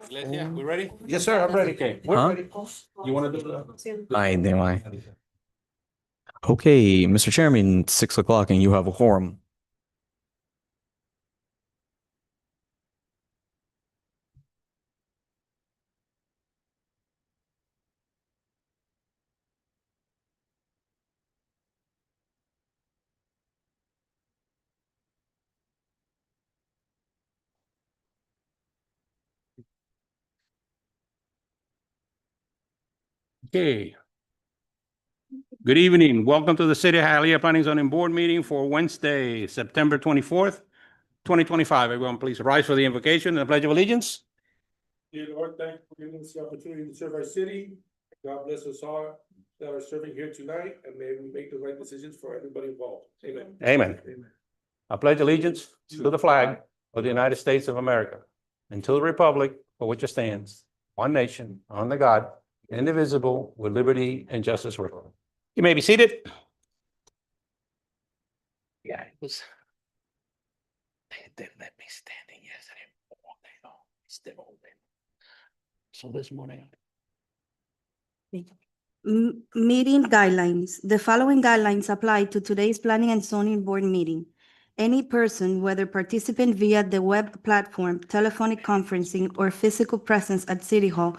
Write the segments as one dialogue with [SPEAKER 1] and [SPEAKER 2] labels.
[SPEAKER 1] Iglesia, we ready?
[SPEAKER 2] Yes, sir, I'm ready.
[SPEAKER 1] Okay,
[SPEAKER 2] We're
[SPEAKER 1] huh?
[SPEAKER 2] ready. You want to do the?
[SPEAKER 1] Ay. Okay, Mr. Chairman, 6 o'clock and you have a quorum. Okay. Good evening. Welcome to the City of Hialeah Planning Zoning Board meeting for Wednesday, September 24th, 2025. Everyone, please rise for the invocation and the Pledge of Allegiance.
[SPEAKER 3] Dear Lord, thank you for giving us the opportunity to serve our city. God bless us all that are serving here tonight, and may we make the right decisions for everybody involved. Amen.
[SPEAKER 1] Amen. I pledge allegiance to the flag of the United States of America and to the republic for which it stands, one nation, under God, indivisible, with liberty and justice for all. You may be seated. Yeah, it was. They let me standing yesterday all day long. Still all day. So this morning.
[SPEAKER 4] Meeting guidelines. The following guidelines apply to today's Planning and Zoning Board meeting. Any person, whether participant via the web platform, telephonic conferencing, or physical presence at City Hall,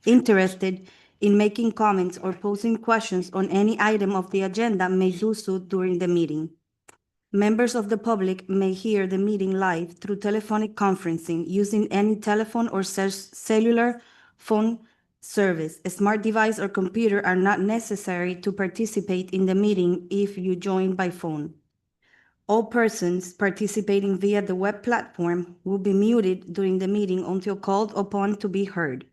[SPEAKER 4] interested in making comments or posing questions on any item of the agenda may do so during the meeting. Members of the public may hear the meeting live through telephonic conferencing using any telephone or cellular phone service. A smart device or computer are not necessary to participate in the meeting if you join by phone. All persons participating via the web platform will be muted during the meeting until called upon to be heard.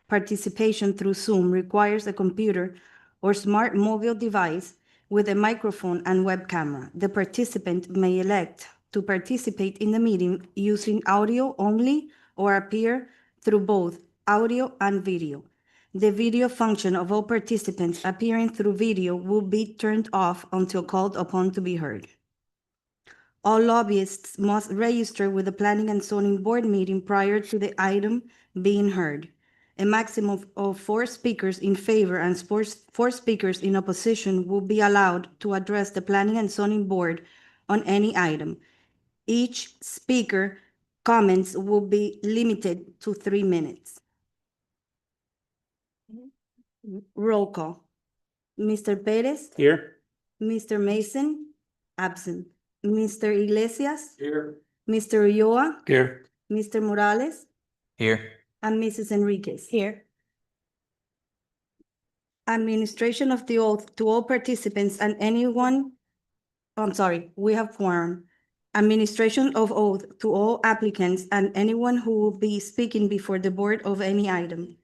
[SPEAKER 4] Participation through Zoom requires a computer or smart mobile device with a microphone and web camera. The participant may elect to participate in the meeting using audio only or appear through both audio and video. The video function of all participants appearing through video will be turned off until called upon to be heard. All lobbyists must register with the Planning and Zoning Board meeting prior to the item being heard. A maximum of 4 speakers in favor and 4 speakers in opposition will be allowed to address the Planning and Zoning Board on any item. Each speaker comments will be limited to 3 minutes. Roll call. Mr. Perez?
[SPEAKER 1] Here.
[SPEAKER 4] Mr. Mason? Absent. Mr. Iglesias?
[SPEAKER 3] Here.
[SPEAKER 4] Mr. Ulloa?
[SPEAKER 1] Here.
[SPEAKER 4] Mr. Morales?
[SPEAKER 1] Here.
[SPEAKER 4] And Mrs. Enriquez? Here. Administration of the oath to all participants and anyone, we have quorum. Administration of oath to all applicants and anyone who will be speaking before the board of any item.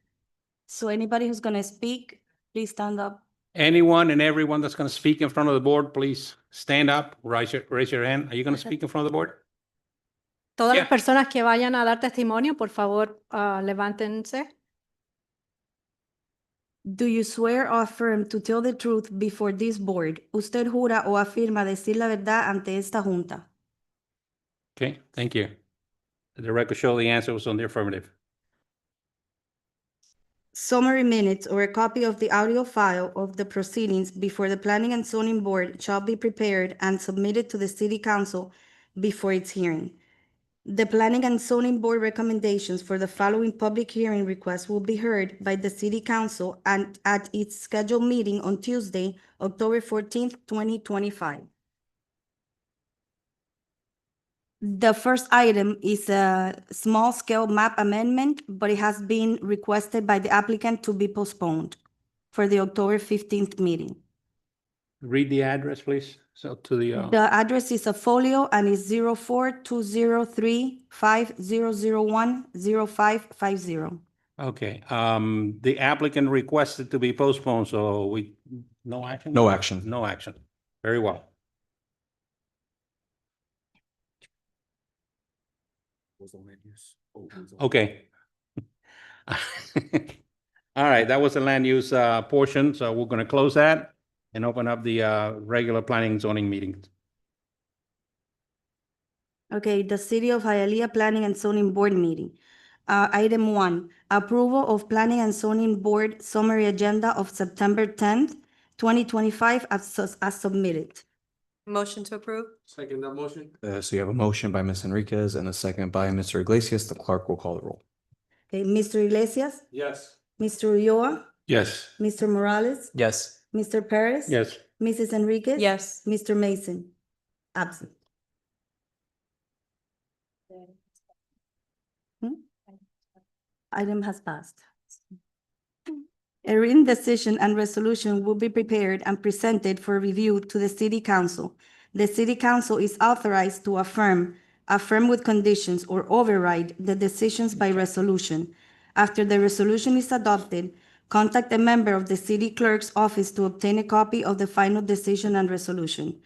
[SPEAKER 4] So anybody who's gonna speak, please stand up.
[SPEAKER 1] Anyone and everyone that's going to speak in front of the board, please stand up, raise your hand. Are you going to speak in front of the board?
[SPEAKER 5] Todas
[SPEAKER 1] Yeah.
[SPEAKER 5] las personas que vayan a dar testimonio, por favor, levántense.
[SPEAKER 4] Do you swear or affirm to tell the truth before this board? ¿Usted jura o afirma decir la verdad ante esta junta?
[SPEAKER 1] Okay, thank you. The record show the answer was on the affirmative.
[SPEAKER 4] Summary minutes or a copy of the audio file of the proceedings before the Planning and Zoning Board shall be prepared and submitted to the City Council before its hearing. The Planning and Zoning Board recommendations for the following public hearing requests will be heard by the City Council and at its scheduled meeting on Tuesday, October 14th, 2025. The first item is a small-scale map amendment, but it has been requested by the applicant to be postponed for the October 15th meeting.
[SPEAKER 1] Read the address, please. So to the,
[SPEAKER 4] The address is a folio and is 04-203-5001-0550.
[SPEAKER 1] okay, the applicant requested to be postponed, so no action?
[SPEAKER 2] No action.
[SPEAKER 1] No action. Very well. Okay. All right, that was the land use portion, so we're going to close that and open up the regular planning and zoning meetings.
[SPEAKER 4] Okay, the City of Hialeah Planning and Zoning Board meeting. Item 1, approval of Planning and Zoning Board summary agenda of September 10th, 2025 as submitted.
[SPEAKER 2] Motion to approve?
[SPEAKER 3] Second that motion?
[SPEAKER 6] So you have a motion by Ms. Enriquez and a second by Mr. Iglesias. The clerk will call the roll.
[SPEAKER 4] Okay, Mr. Iglesias,
[SPEAKER 3] Yes.
[SPEAKER 4] Mr. Ulloa,
[SPEAKER 1] Yes.
[SPEAKER 4] Mr. Morales,
[SPEAKER 6] Yes.
[SPEAKER 4] Mr. Perez.
[SPEAKER 1] Yes.
[SPEAKER 4] Mrs. Enriquez.
[SPEAKER 2] Yes.
[SPEAKER 4] Mr. Mason, absent. Item has passed. A written decision and resolution will be prepared and presented for review to the City Council. The City Council is authorized to affirm with conditions, or override the decisions by resolution. After the resolution is adopted, contact a member of the City Clerk's office to obtain a copy of the final decision and resolution.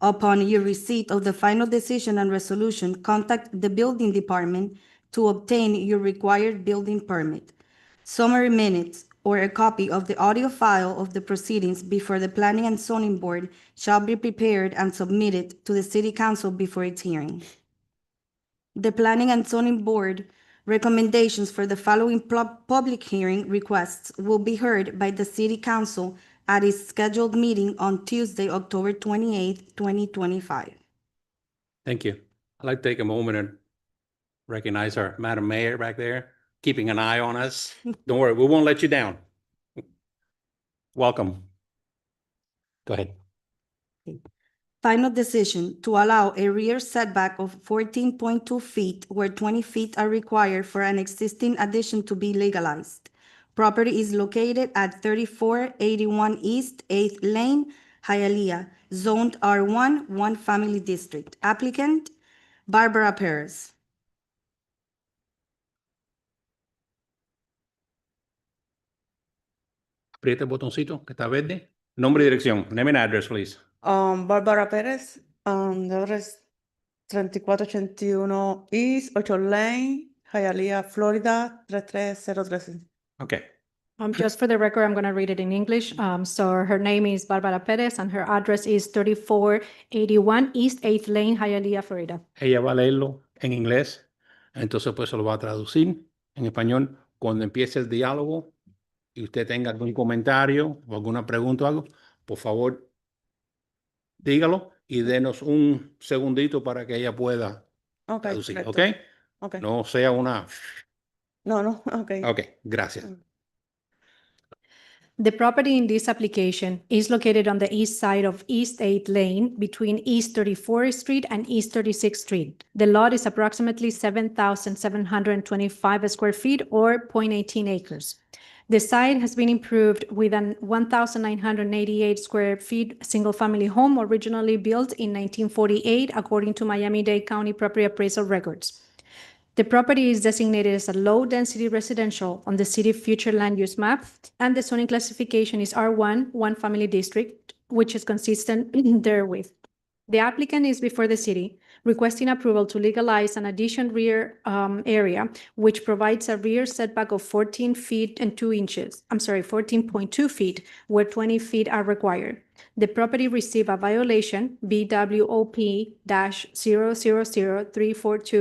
[SPEAKER 4] Upon your receipt of the final decision and resolution, contact the Building Department to obtain your required building permit. Summary minutes or a copy of the audio file of the proceedings before the Planning and Zoning Board shall be prepared and submitted to the City Council before its hearing. The Planning and Zoning Board recommendations for the following public hearing requests will be heard by the City Council at its scheduled meeting on Tuesday, October 28th, 2025.
[SPEAKER 1] Thank you. I'd like to take a moment and recognize our Madam Mayor back there, keeping an eye on us. Don't worry, we won't let you down. Welcome. Go ahead.
[SPEAKER 4] Final decision to allow a rear setback of 14.2 feet where 20 feet are required for an existing addition to be legalized. Property is located at 3481 East 8th Lane, Hialeah, zoned R1, one family district. Applicant, Barbara Perez.
[SPEAKER 1] Aprieta el botoncito que está verde. Nombre y dirección. Name and address, please.
[SPEAKER 7] Bárbara Pérez, de address 3481 East 8 Lane, Hialeah, Florida 33013.
[SPEAKER 1] Okay.
[SPEAKER 5] Just for the record, I'm going to read it in English. So her name is Barbara Perez and her address is 3481 East 8th Lane, Hialeah, Florida.
[SPEAKER 1] Ella va a leerlo en inglés, entonces pues se lo va a traducir en español. Cuando empiece el diálogo y usted tenga algún comentario o alguna pregunta o algo, por favor, dígalo y denos un segundito para que ella pueda
[SPEAKER 7] Ok,
[SPEAKER 1] traducir, ¿ok?
[SPEAKER 7] perfecto. Ok.
[SPEAKER 1] No sea una...
[SPEAKER 7] No, ok.
[SPEAKER 1] Ok, gracias.
[SPEAKER 5] The property in this application is located on the east side of East 8th Lane between East 34th Street and East 36th Street. The lot is approximately 7,725 square feet or 0.18 acres. The site has been improved with an 1,988 square feet single-family home originally built in 1948 according to Miami-Dade County property appraisal records. The property is designated as a low-density residential on the city future land use map, and the zoning classification is R1, one family district, which is consistent therewith. The applicant is before the city requesting approval to legalize an addition rear area, which provides a rear setback of 14 feet and 2 inches. 14.2 feet, where 20 feet are required. The property received a violation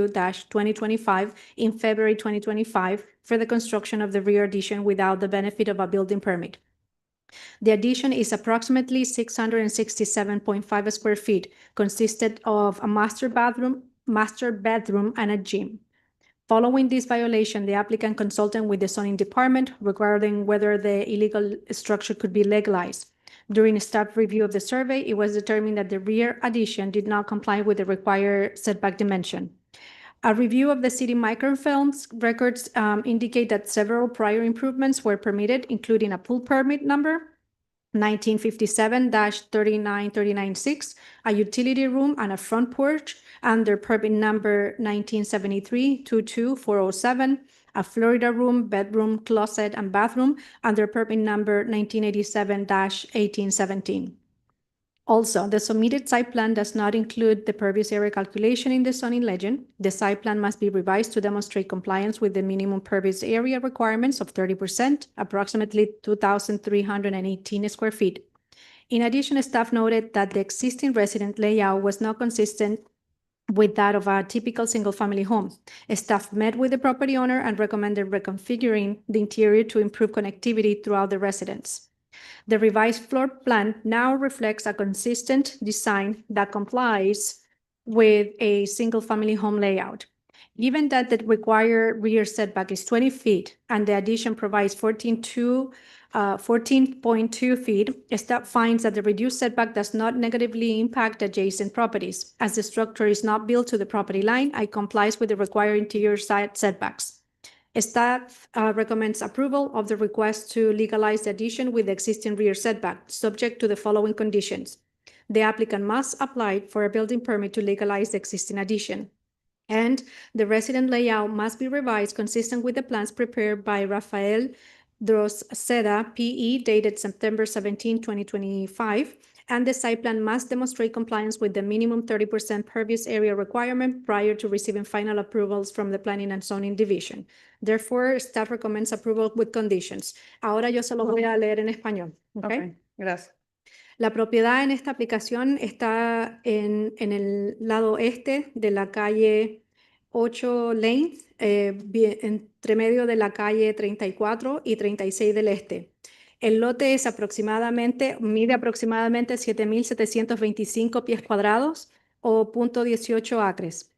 [SPEAKER 5] BWOP-000342-2025 in February 2025 for the construction of the rear addition without the benefit of a building permit. The addition is approximately 667.5 square feet, consisted of a master bedroom, and a gym. Following this violation, the applicant consulted with the zoning department regarding whether the illegal structure could be legalized. During a staff review of the survey, it was determined that the rear addition did not comply with the required setback dimension. A review of the city microfilms records indicate that several prior improvements were permitted, including a pool permit number 1957-39396, a utility room and a front porch under permit number 1973-22407, a Florida room, bedroom, closet, and bathroom under permit number 1987-1817. Also, the submitted site plan does not include the pervious area calculation in the zoning legend. The site plan must be revised to demonstrate compliance with the minimum pervious area requirements of 30%, approximately 2,318 square feet. In addition, staff noted that the existing resident layout was not consistent with that of a typical single-family home. Staff met with the property owner and recommended reconfiguring the interior to improve connectivity throughout the residence. The revised floor plan now reflects a consistent design that complies with a single-family home layout. Given that the required rear setback is 20 feet and the addition provides 14.2 feet, staff finds that the reduced setback does not negatively impact adjacent properties. As the structure is not built to the property line, it complies with the required interior side setbacks. Staff recommends approval of the request to legalize the addition with the existing rear setback, subject to the following conditions. The applicant must apply for a building permit to legalize the existing addition, and the resident layout must be revised consistent with the plans prepared by Rafael Droseda, PE, dated September 17, 2025, and the site plan must demonstrate compliance with the minimum 30% pervious area requirement prior to receiving final approvals from the Planning and Zoning Division. Therefore, staff recommends approval with conditions. Ahora yo se lo voy a leer en español.
[SPEAKER 7] Ok, gracias.
[SPEAKER 5] La propiedad en esta aplicación está en el lado este de la calle 8 Lane, entre medio de la calle 34 y 36 del este. El lote es mide aproximadamente 7.725 pies cuadrados o 0.18 acres.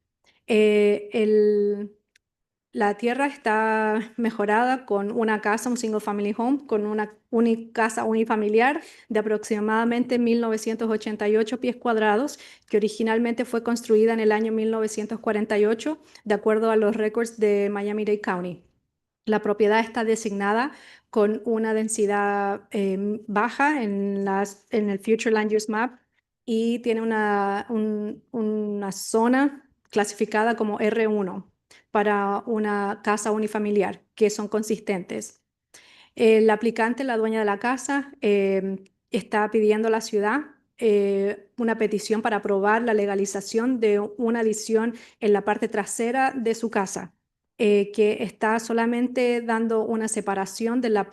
[SPEAKER 5] La tierra está mejorada con una casa, un single family home, con una casa unifamiliar de aproximadamente 1.988 pies cuadrados, que originalmente fue construida en el año 1948, de acuerdo a los récords de Miami-Dade County. La propiedad está designada con una densidad baja en el Future Land Use Map y tiene una zona clasificada como R1 para una casa unifamiliar, que son consistentes. El aplicante, la dueña de la casa, está pidiendo a la ciudad una petición para aprobar la legalización de una adición en la parte trasera de su casa, que está solamente dando una separación de la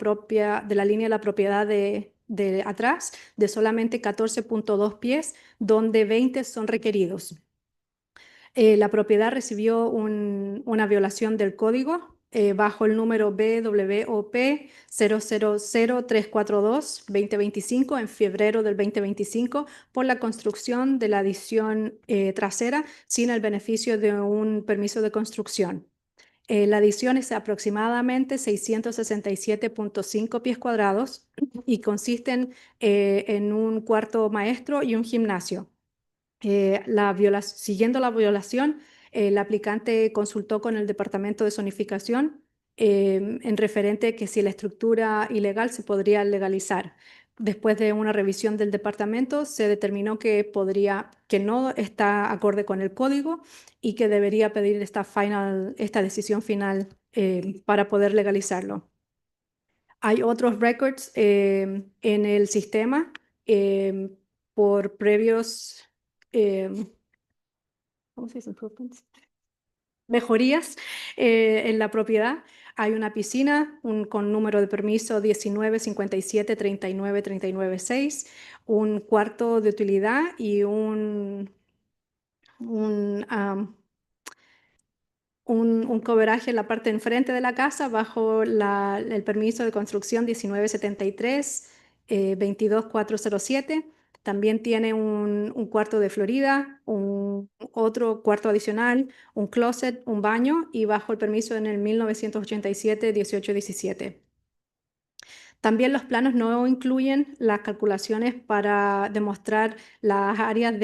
[SPEAKER 5] línea de la propiedad de atrás de solamente 14.2 pies, donde 20 son requeridos. La propiedad recibió una violación del código bajo el número BWOP 000342-2025 en febrero del 2025 por la construcción de la adición trasera sin el beneficio de un permiso de construcción. La adición es aproximadamente 667.5 pies cuadrados y consisten en un cuarto maestro y un gimnasio. Siguiendo la violación, el aplicante consultó con el Departamento de Zonificación en referente que si la estructura ilegal se podría legalizar. Después de una revisión del departamento, se determinó que no está acorde con el código y que debería pedir esta decisión final para poder legalizarlo. Hay otros records en el sistema por previos ¿cómo se dice? Mejorías en la propiedad. Hay una piscina con número de permiso 1957-39-39-6, un cuarto de utilidad y un coveraje en la parte de enfrente de la casa bajo el permiso de construcción 1973-22407. También tiene un cuarto de Florida, otro cuarto adicional, un closet, un baño y bajo el permiso en el 1987-1817. También los planos no incluyen las calculaciones para demostrar las áreas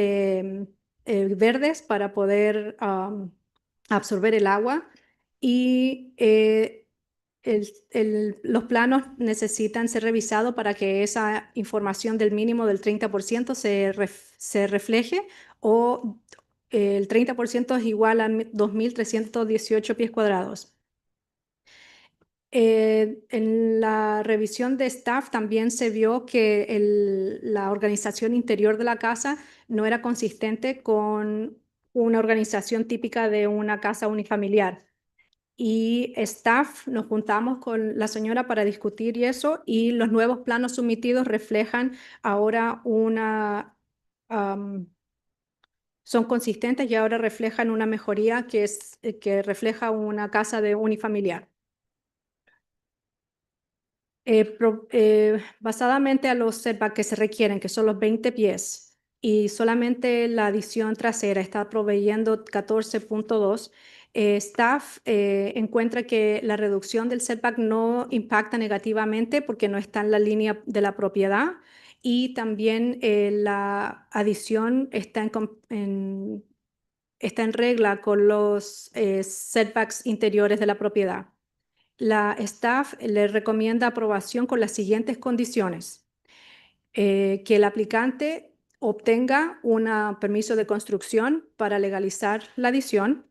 [SPEAKER 5] verdes para poder absorber el agua y los planos necesitan ser revisados para que esa información del mínimo del 30% se refleje o el 30% es igual a 2.318 pies cuadrados. En la revisión de staff también se vio que la organización interior de la casa no era consistente con una organización típica de una casa unifamiliar. Y staff nos juntamos con la señora para discutir eso y los nuevos planos sometidos reflejan ahora son consistentes y ahora reflejan una mejoría que refleja una casa de unifamiliar. Basadamente a los setbacks que se requieren, que son los 20 pies, y solamente la adición trasera está proveyendo 14.2, staff encuentra que la reducción del setback no impacta negativamente porque no está en la línea de la propiedad, y también la adición está está en regla con los setbacks interiores de la propiedad. La staff le recomienda aprobación con las siguientes condiciones. Que el aplicante obtenga un permiso de construcción para legalizar la adición,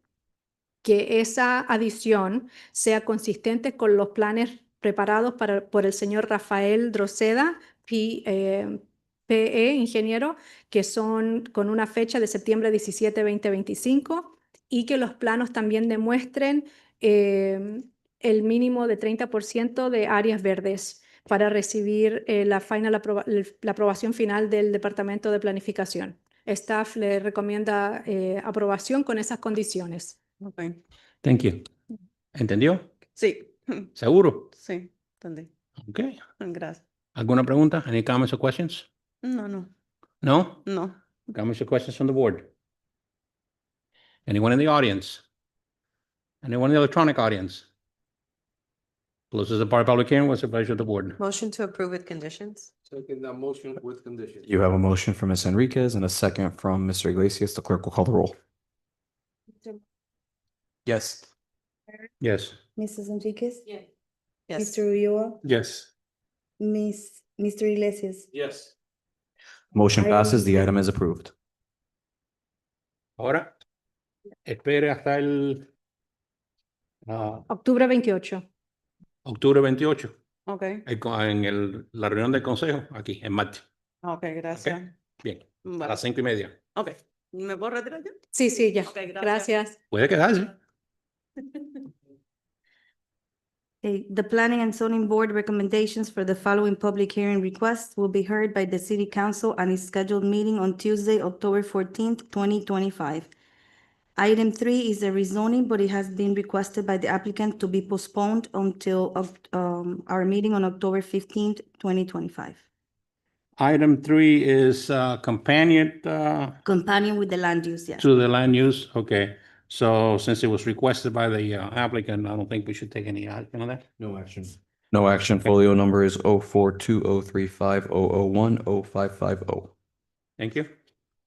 [SPEAKER 5] que esa adición sea consistente con los planes preparados por el señor Rafael Droseda, PE, ingeniero, que son con una fecha de septiembre 17, 2025, y que los planos también demuestren el mínimo de 30% de áreas verdes para recibir la aprobación final del Departamento de Planificación. Staff le recomienda aprobación con esas condiciones.
[SPEAKER 7] Ok.
[SPEAKER 1] Thank you. ¿Entendió?
[SPEAKER 7] Sí,
[SPEAKER 1] ¿Seguro?
[SPEAKER 7] sí, entendí.
[SPEAKER 1] Okay.
[SPEAKER 7] Gracias.
[SPEAKER 1] ¿Alguna pregunta? Any comments or questions?
[SPEAKER 7] No, no,
[SPEAKER 1] No?
[SPEAKER 7] no.
[SPEAKER 1] Comments or questions from the board? Anyone in the audience? Anyone in the electronic audience? Closes the part of public hearing. What's the pleasure of the board?
[SPEAKER 2] Motion to approve with conditions?
[SPEAKER 3] Second that motion with conditions.
[SPEAKER 6] You have a motion from Ms. Enriquez and a second from Mr. Iglesias. The clerk will call the roll. Yes.
[SPEAKER 1] Yes.
[SPEAKER 4] Mrs. Enriquez?
[SPEAKER 2] Yes.
[SPEAKER 4] Mr. Ulloa?
[SPEAKER 3] Yes.
[SPEAKER 4] Mr. Iglesias?
[SPEAKER 3] Yes.
[SPEAKER 6] Motion
[SPEAKER 4] Item
[SPEAKER 6] passes. The
[SPEAKER 4] four.
[SPEAKER 6] item is approved.
[SPEAKER 1] Ahora, espere hasta el
[SPEAKER 5] Octubre 28.
[SPEAKER 1] octubre 28,
[SPEAKER 7] Ok,
[SPEAKER 1] la reunión del consejo, aquí, en martes.
[SPEAKER 7] ok, gracias.
[SPEAKER 1] Bien, a
[SPEAKER 7] Vale.
[SPEAKER 1] las 5:30.
[SPEAKER 7] Ok, ¿me puedo retirar ya?
[SPEAKER 5] Sí, sí, ya.
[SPEAKER 7] Ok, gracias.
[SPEAKER 5] Gracias.
[SPEAKER 1] Puede quedarse.
[SPEAKER 4] Okay, the Planning and Zoning Board recommendations for the following public hearing requests will be heard by the City Council on its scheduled meeting on Tuesday, October 14th, 2025. Item 3 is a rezoning, but it has been requested by the applicant to be postponed until our meeting on October 15th, 2025.
[SPEAKER 1] Item 3 is companion
[SPEAKER 4] Companion with the land use, yes.
[SPEAKER 1] to the land use. Okay, so since it was requested by the applicant, I don't think we should take any action on that.
[SPEAKER 6] No action. No action. Folio number is 04203500105550.
[SPEAKER 1] Thank you.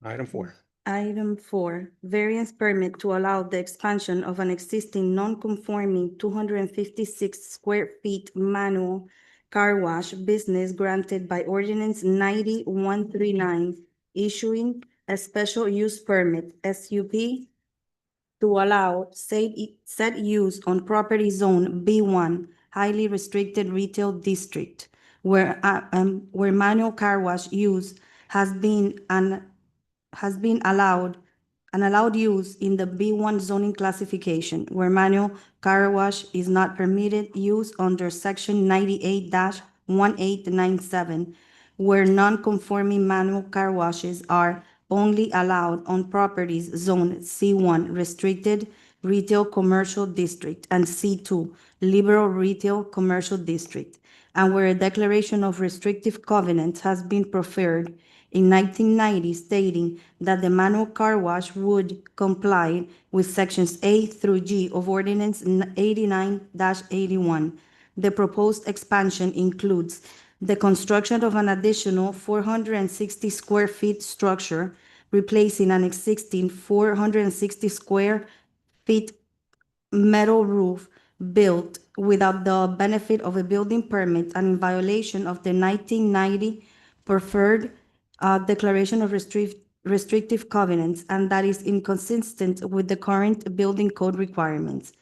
[SPEAKER 1] Item 4.
[SPEAKER 4] Item 4, variance permit to allow the expansion of an existing non-conforming 256 square feet manual car wash business granted by ordinance 9139, issuing a special use permit, SUP, to allow said use on property zone B1, highly restricted retail district, where manual car wash use has been allowed use in the B1 zoning classification, where manual car wash is not permitted use under section 98-1897, where non-conforming manual car washes are only allowed on properties zone C1 restricted retail commercial district and C2 liberal retail commercial district, and where a declaration of restrictive covenant has been preferred in 1990 stating that the manual car wash would comply with sections A through G of ordinance 89-81. The proposed expansion includes the construction of an additional 460 square feet structure, replacing an existing 460 square feet metal roof built without the benefit of a building permit and in violation of the 1990 preferred declaration of restrictive covenants, and that is inconsistent with the current building code requirements.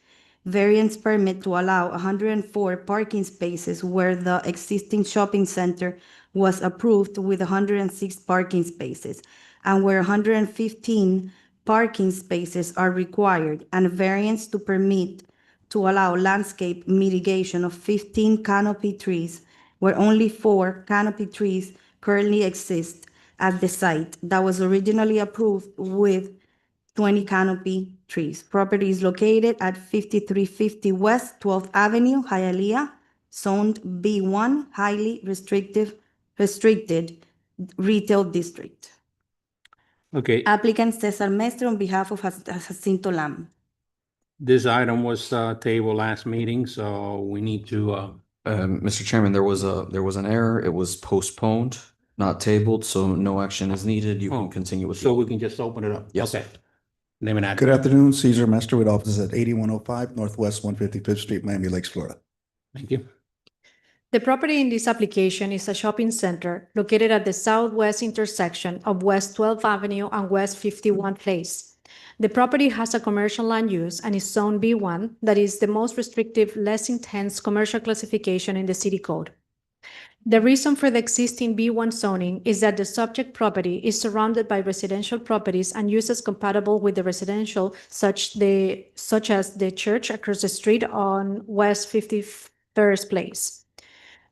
[SPEAKER 4] Variance permit to allow 104 parking spaces where the existing shopping center was approved with 106 parking spaces, and where 115 parking spaces are required, and variance to permit to allow landscape mitigation of 15 canopy trees where only 4 canopy trees currently exist. at the site that was originally approved with 20 canopy trees. Property is located at 5350 West 12th Avenue, Hialeah, zoned B1, highly restricted retail district.
[SPEAKER 1] Okay,
[SPEAKER 4] Applicant Cesar Mestre on behalf of Jacinto Lam.
[SPEAKER 1] this item was tabled last meeting, so we need to
[SPEAKER 6] Mr. Chairman, there was an error. It was postponed, not tabled, so no action is needed. You
[SPEAKER 1] Oh,
[SPEAKER 6] can continue with.
[SPEAKER 1] so we can just open it up.
[SPEAKER 6] Yes.
[SPEAKER 1] Okay. Name and address.
[SPEAKER 8] Good afternoon, Cesar Mestre with offices at 8105 Northwest 155th Street, Miami Lakes, Florida.
[SPEAKER 1] Thank you.
[SPEAKER 5] The property in this application is a shopping center located at the southwest intersection of West 12th Avenue and West 51 Place. The property has a commercial land use and is zone B1, that is the most restrictive, less intense commercial classification in the city code. The reason for the existing B1 zoning is that the subject property is surrounded by residential properties and uses compatible with the residential, such as the church across the street on West 51st Place.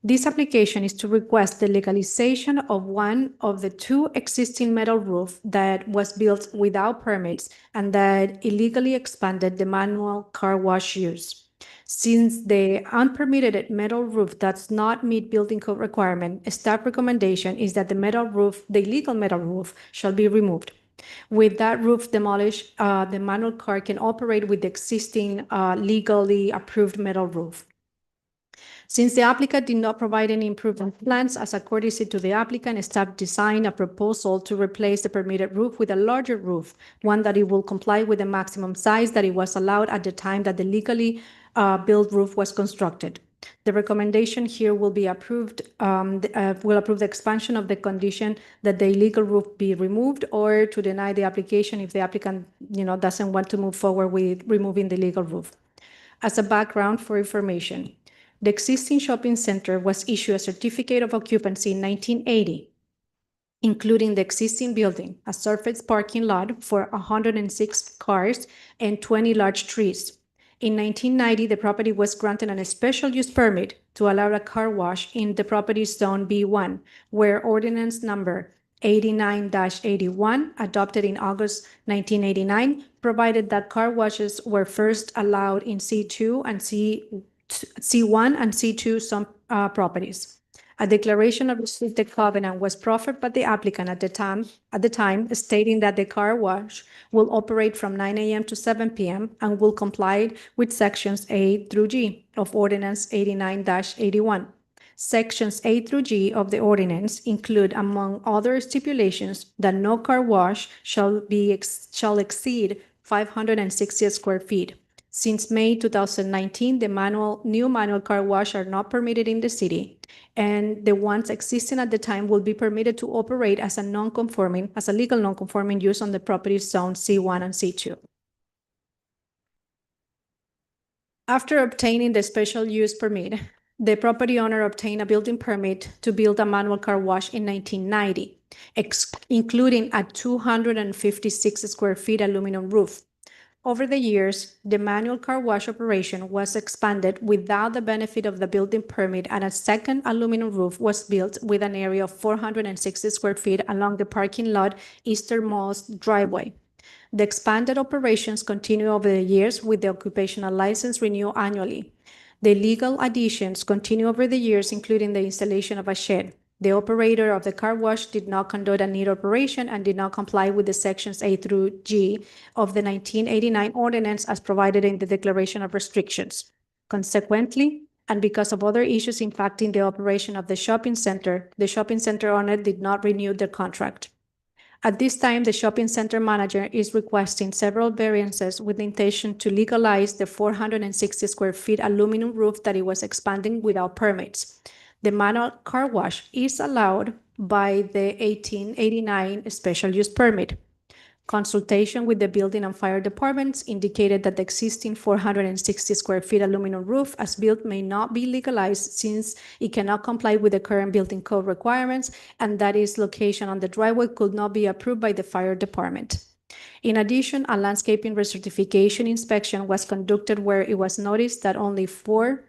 [SPEAKER 5] This application is to request the legalization of one of the two existing metal roof that was built without permits and that illegally expanded the manual car wash use. Since the unpermitted metal roof does not meet building code requirement, staff recommendation is that the illegal metal roof shall be removed. With that roof demolished, the manual car can operate with the existing legally approved metal roof. Since the applicant did not provide any improvement plans, as a courtesy to the applicant, staff designed a proposal to replace the permitted roof with a larger roof, one that it will comply with the maximum size that it was allowed at the time that the legally built roof was constructed. The recommendation here will be approved, will approve the expansion of the condition that the illegal roof be removed, or to deny the application if the applicant, doesn't want to move forward with removing the legal roof. As a background for information, the existing shopping center was issued a certificate of occupancy in 1980, including the existing building, a surface parking lot for 106 cars and 20 large trees. In 1990, the property was granted a special use permit to allow a car wash in the property zone B1, where ordinance number 89-81, adopted in August 1989, provided that car washes were first allowed in C1 and C2 some properties. A declaration of restricted covenant was proffered by the applicant at the time, stating that the car wash will operate from 9 a.m. to 7 p.m. and will comply with sections A through G of Ordinance 89-81. Sections A through G of the ordinance include, among other stipulations, that no car wash shall exceed 560 square feet. Since May 2019, the new manual car wash are not permitted in the city, and the ones existing at the time will be permitted to operate as a legal non-conforming use on the property zone C1 and C2. After obtaining the special use permit, the property owner obtained a building permit to build a manual car wash in 1990, including a 256 square feet aluminum roof. Over the years, the manual car wash operation was expanded without the benefit of the building permit, and a second aluminum roof was built with an area of 460 square feet along the parking lot easternmost driveway. The expanded operations continue over the years with the occupational license renewed annually. The legal additions continue over the years, including the installation of a shed. The operator of the car wash did not conduct a neat operation and did not comply with the sections A through G of the 1989 ordinance as provided in the Declaration of Restrictions. Consequently, and because of other issues impacting the operation of the shopping center owner did not renew their contract. At this time, the shopping center manager is requesting several variances with the intention to legalize the 460 square feet aluminum roof that it was expanding without permits. The manual car wash is allowed by the 1889 special use permit. Consultation with the building and fire departments indicated that the existing 460 square feet aluminum roof as built may not be legalized since it cannot comply with the current building code requirements, and that its location on the driveway could not be approved by the fire department. In addition, a landscaping recertification inspection was conducted where it was noticed that only 4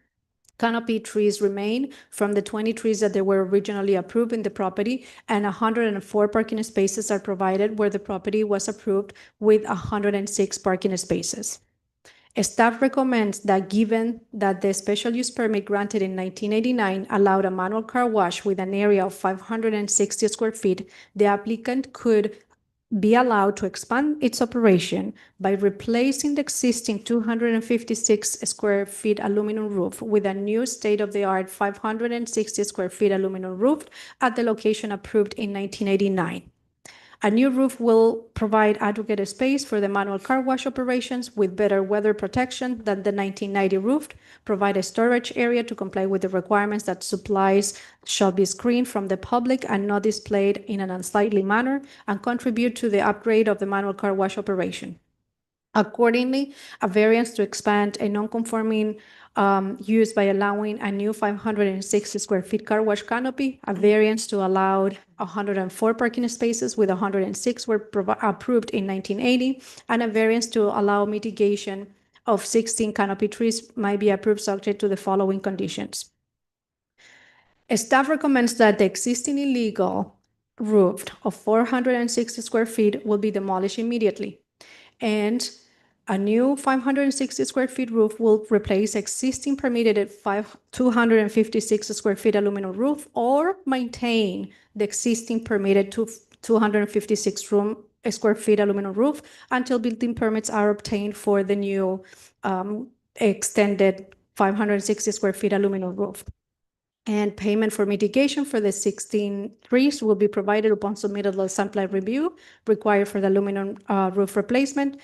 [SPEAKER 5] Canopy trees remain from the 20 trees that they were originally approved in the property, and 104 parking spaces are provided where the property was approved with 106 parking spaces. Staff recommends that given that the special use permit granted in 1989 allowed a manual car wash with an area of 560 square feet, the applicant could be allowed to expand its operation by replacing the existing 256 square feet aluminum roof with a new state-of-the-art 560 square feet aluminum roof at the location approved in 1989. A new roof will provide adequate space for the manual car wash operations with better weather protection than the 1990 roof, provide a storage area to comply with the requirements that supplies shall be screened from the public and not displayed in an unsightly manner, and contribute to the upgrade of the manual car wash operation. Accordingly, a variance to expand a non-conforming use by allowing a new 560 square feet car wash canopy, a variance to allow 104 parking spaces with 106 were approved in 1980, and a variance to allow mitigation of 16 canopy trees might be approved subject to the following conditions. Staff recommends that the existing illegal roof of 460 square feet will be demolished immediately, and a new 560 square feet roof will replace existing permitted 256 square feet aluminum roof or maintain the existing permitted 256 square feet aluminum roof until building permits are obtained for the new extended 560 square feet aluminum roof. And payment for mitigation for the 16 trees will be provided upon submittal of site plan review required for the aluminum roof replacement.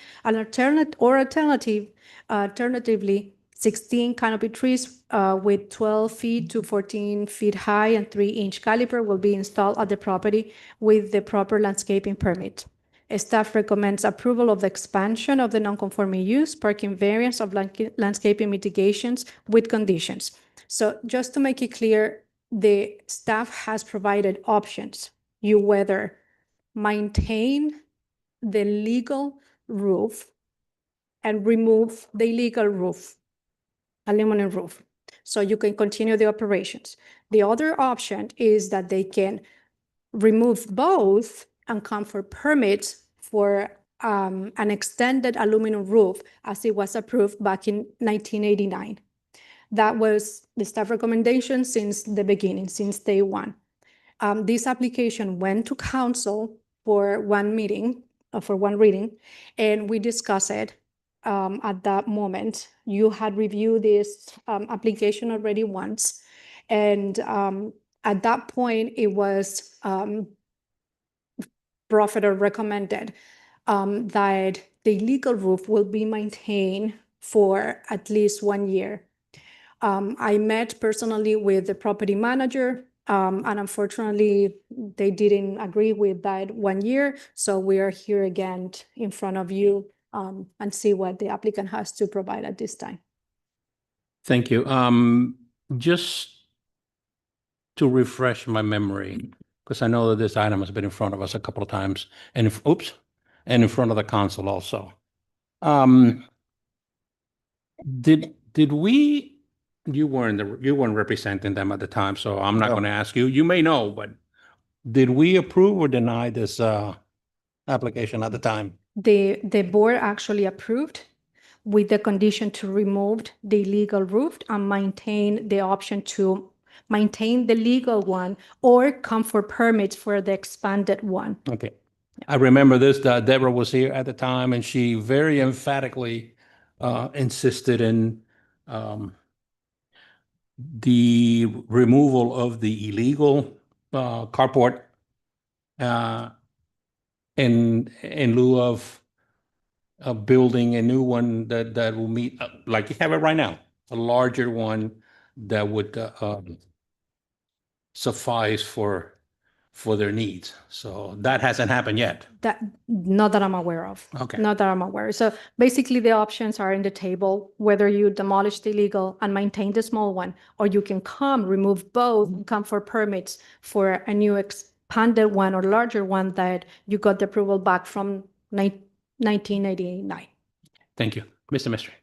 [SPEAKER 5] Alternatively, 16 canopy trees with 12 feet to 14 feet high and 3-inch caliper will be installed at the property with the proper landscaping permit. Staff recommends approval of the expansion of the non-conforming use, parking variance of landscaping mitigations with conditions. So just to make it clear, the staff has provided options. You whether maintain the legal roof and remove the illegal roof, aluminum roof, so you can continue the operations. The other option is that they can remove both and come for permits for an extended aluminum roof as it was approved back in 1989. That was the staff recommendation since the beginning, since day one. This application went to council for one meeting, for one reading, and we discussed it at that moment. You had reviewed this application already once, and at that point, it was proffered or recommended that the legal roof will be maintained for at least 1 year. I met personally with the property manager, and unfortunately, they didn't agree with that 1 year. So we are here again in front of you and see what the applicant has to provide at this time.
[SPEAKER 1] Thank you. Just to refresh my memory, because I know that this item has been in front of us a couple of times, and and in front of the council also. Did we? You weren't representing them at the time, so I'm not
[SPEAKER 8] No.
[SPEAKER 1] going to ask you. You may know, but did we approve or deny this application at the time?
[SPEAKER 5] The board actually approved with the condition to remove the illegal roof and maintain the option to maintain the legal one or come for permits for the expanded one.
[SPEAKER 1] Okay. I remember this, Deborah was here at the time, and she very emphatically insisted in the removal of the illegal carport in lieu of building a new one that will meet, like you have it right now, a larger one that would suffice for their needs. So that hasn't happened yet.
[SPEAKER 5] Not that I'm aware of.
[SPEAKER 1] Okay.
[SPEAKER 5] Not that I'm aware. So basically the options are in the table, whether you demolish the illegal and maintain the small one, or you can remove both, and come for permits for a new expanded one or larger one that you got the approval back from 1989.
[SPEAKER 1] Thank you. Mr. Mystery.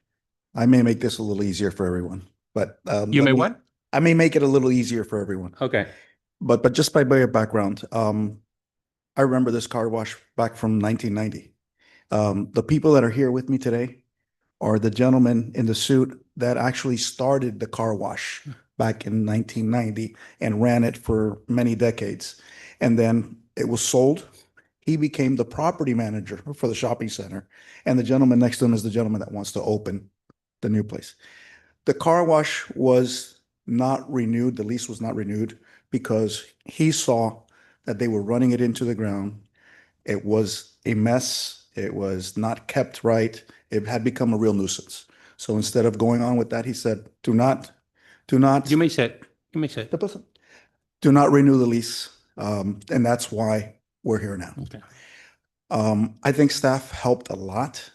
[SPEAKER 8] I may make this a little easier for everyone. but.
[SPEAKER 1] You
[SPEAKER 8] let
[SPEAKER 1] may
[SPEAKER 8] me-
[SPEAKER 1] what?
[SPEAKER 8] I may make it a little easier for everyone,
[SPEAKER 1] Okay.
[SPEAKER 8] but just by way of background, I remember this car wash back from 1990. The people that are here with me today are the gentleman in the suit that actually started the car wash back in 1990 and ran it for many decades. And then it was sold. He became the property manager for the shopping center. And the gentleman next to him is the gentleman that wants to open the new place. The car wash was not renewed, the lease was not renewed because he saw that they were running it into the ground. It was a mess. It was not kept right. It had become a real nuisance. So instead of going on with that, he said, do not.
[SPEAKER 1] You may say it. You may say it.
[SPEAKER 8] Do not renew the lease. And that's why we're here now.
[SPEAKER 1] Okay.
[SPEAKER 8] I think staff helped a lot,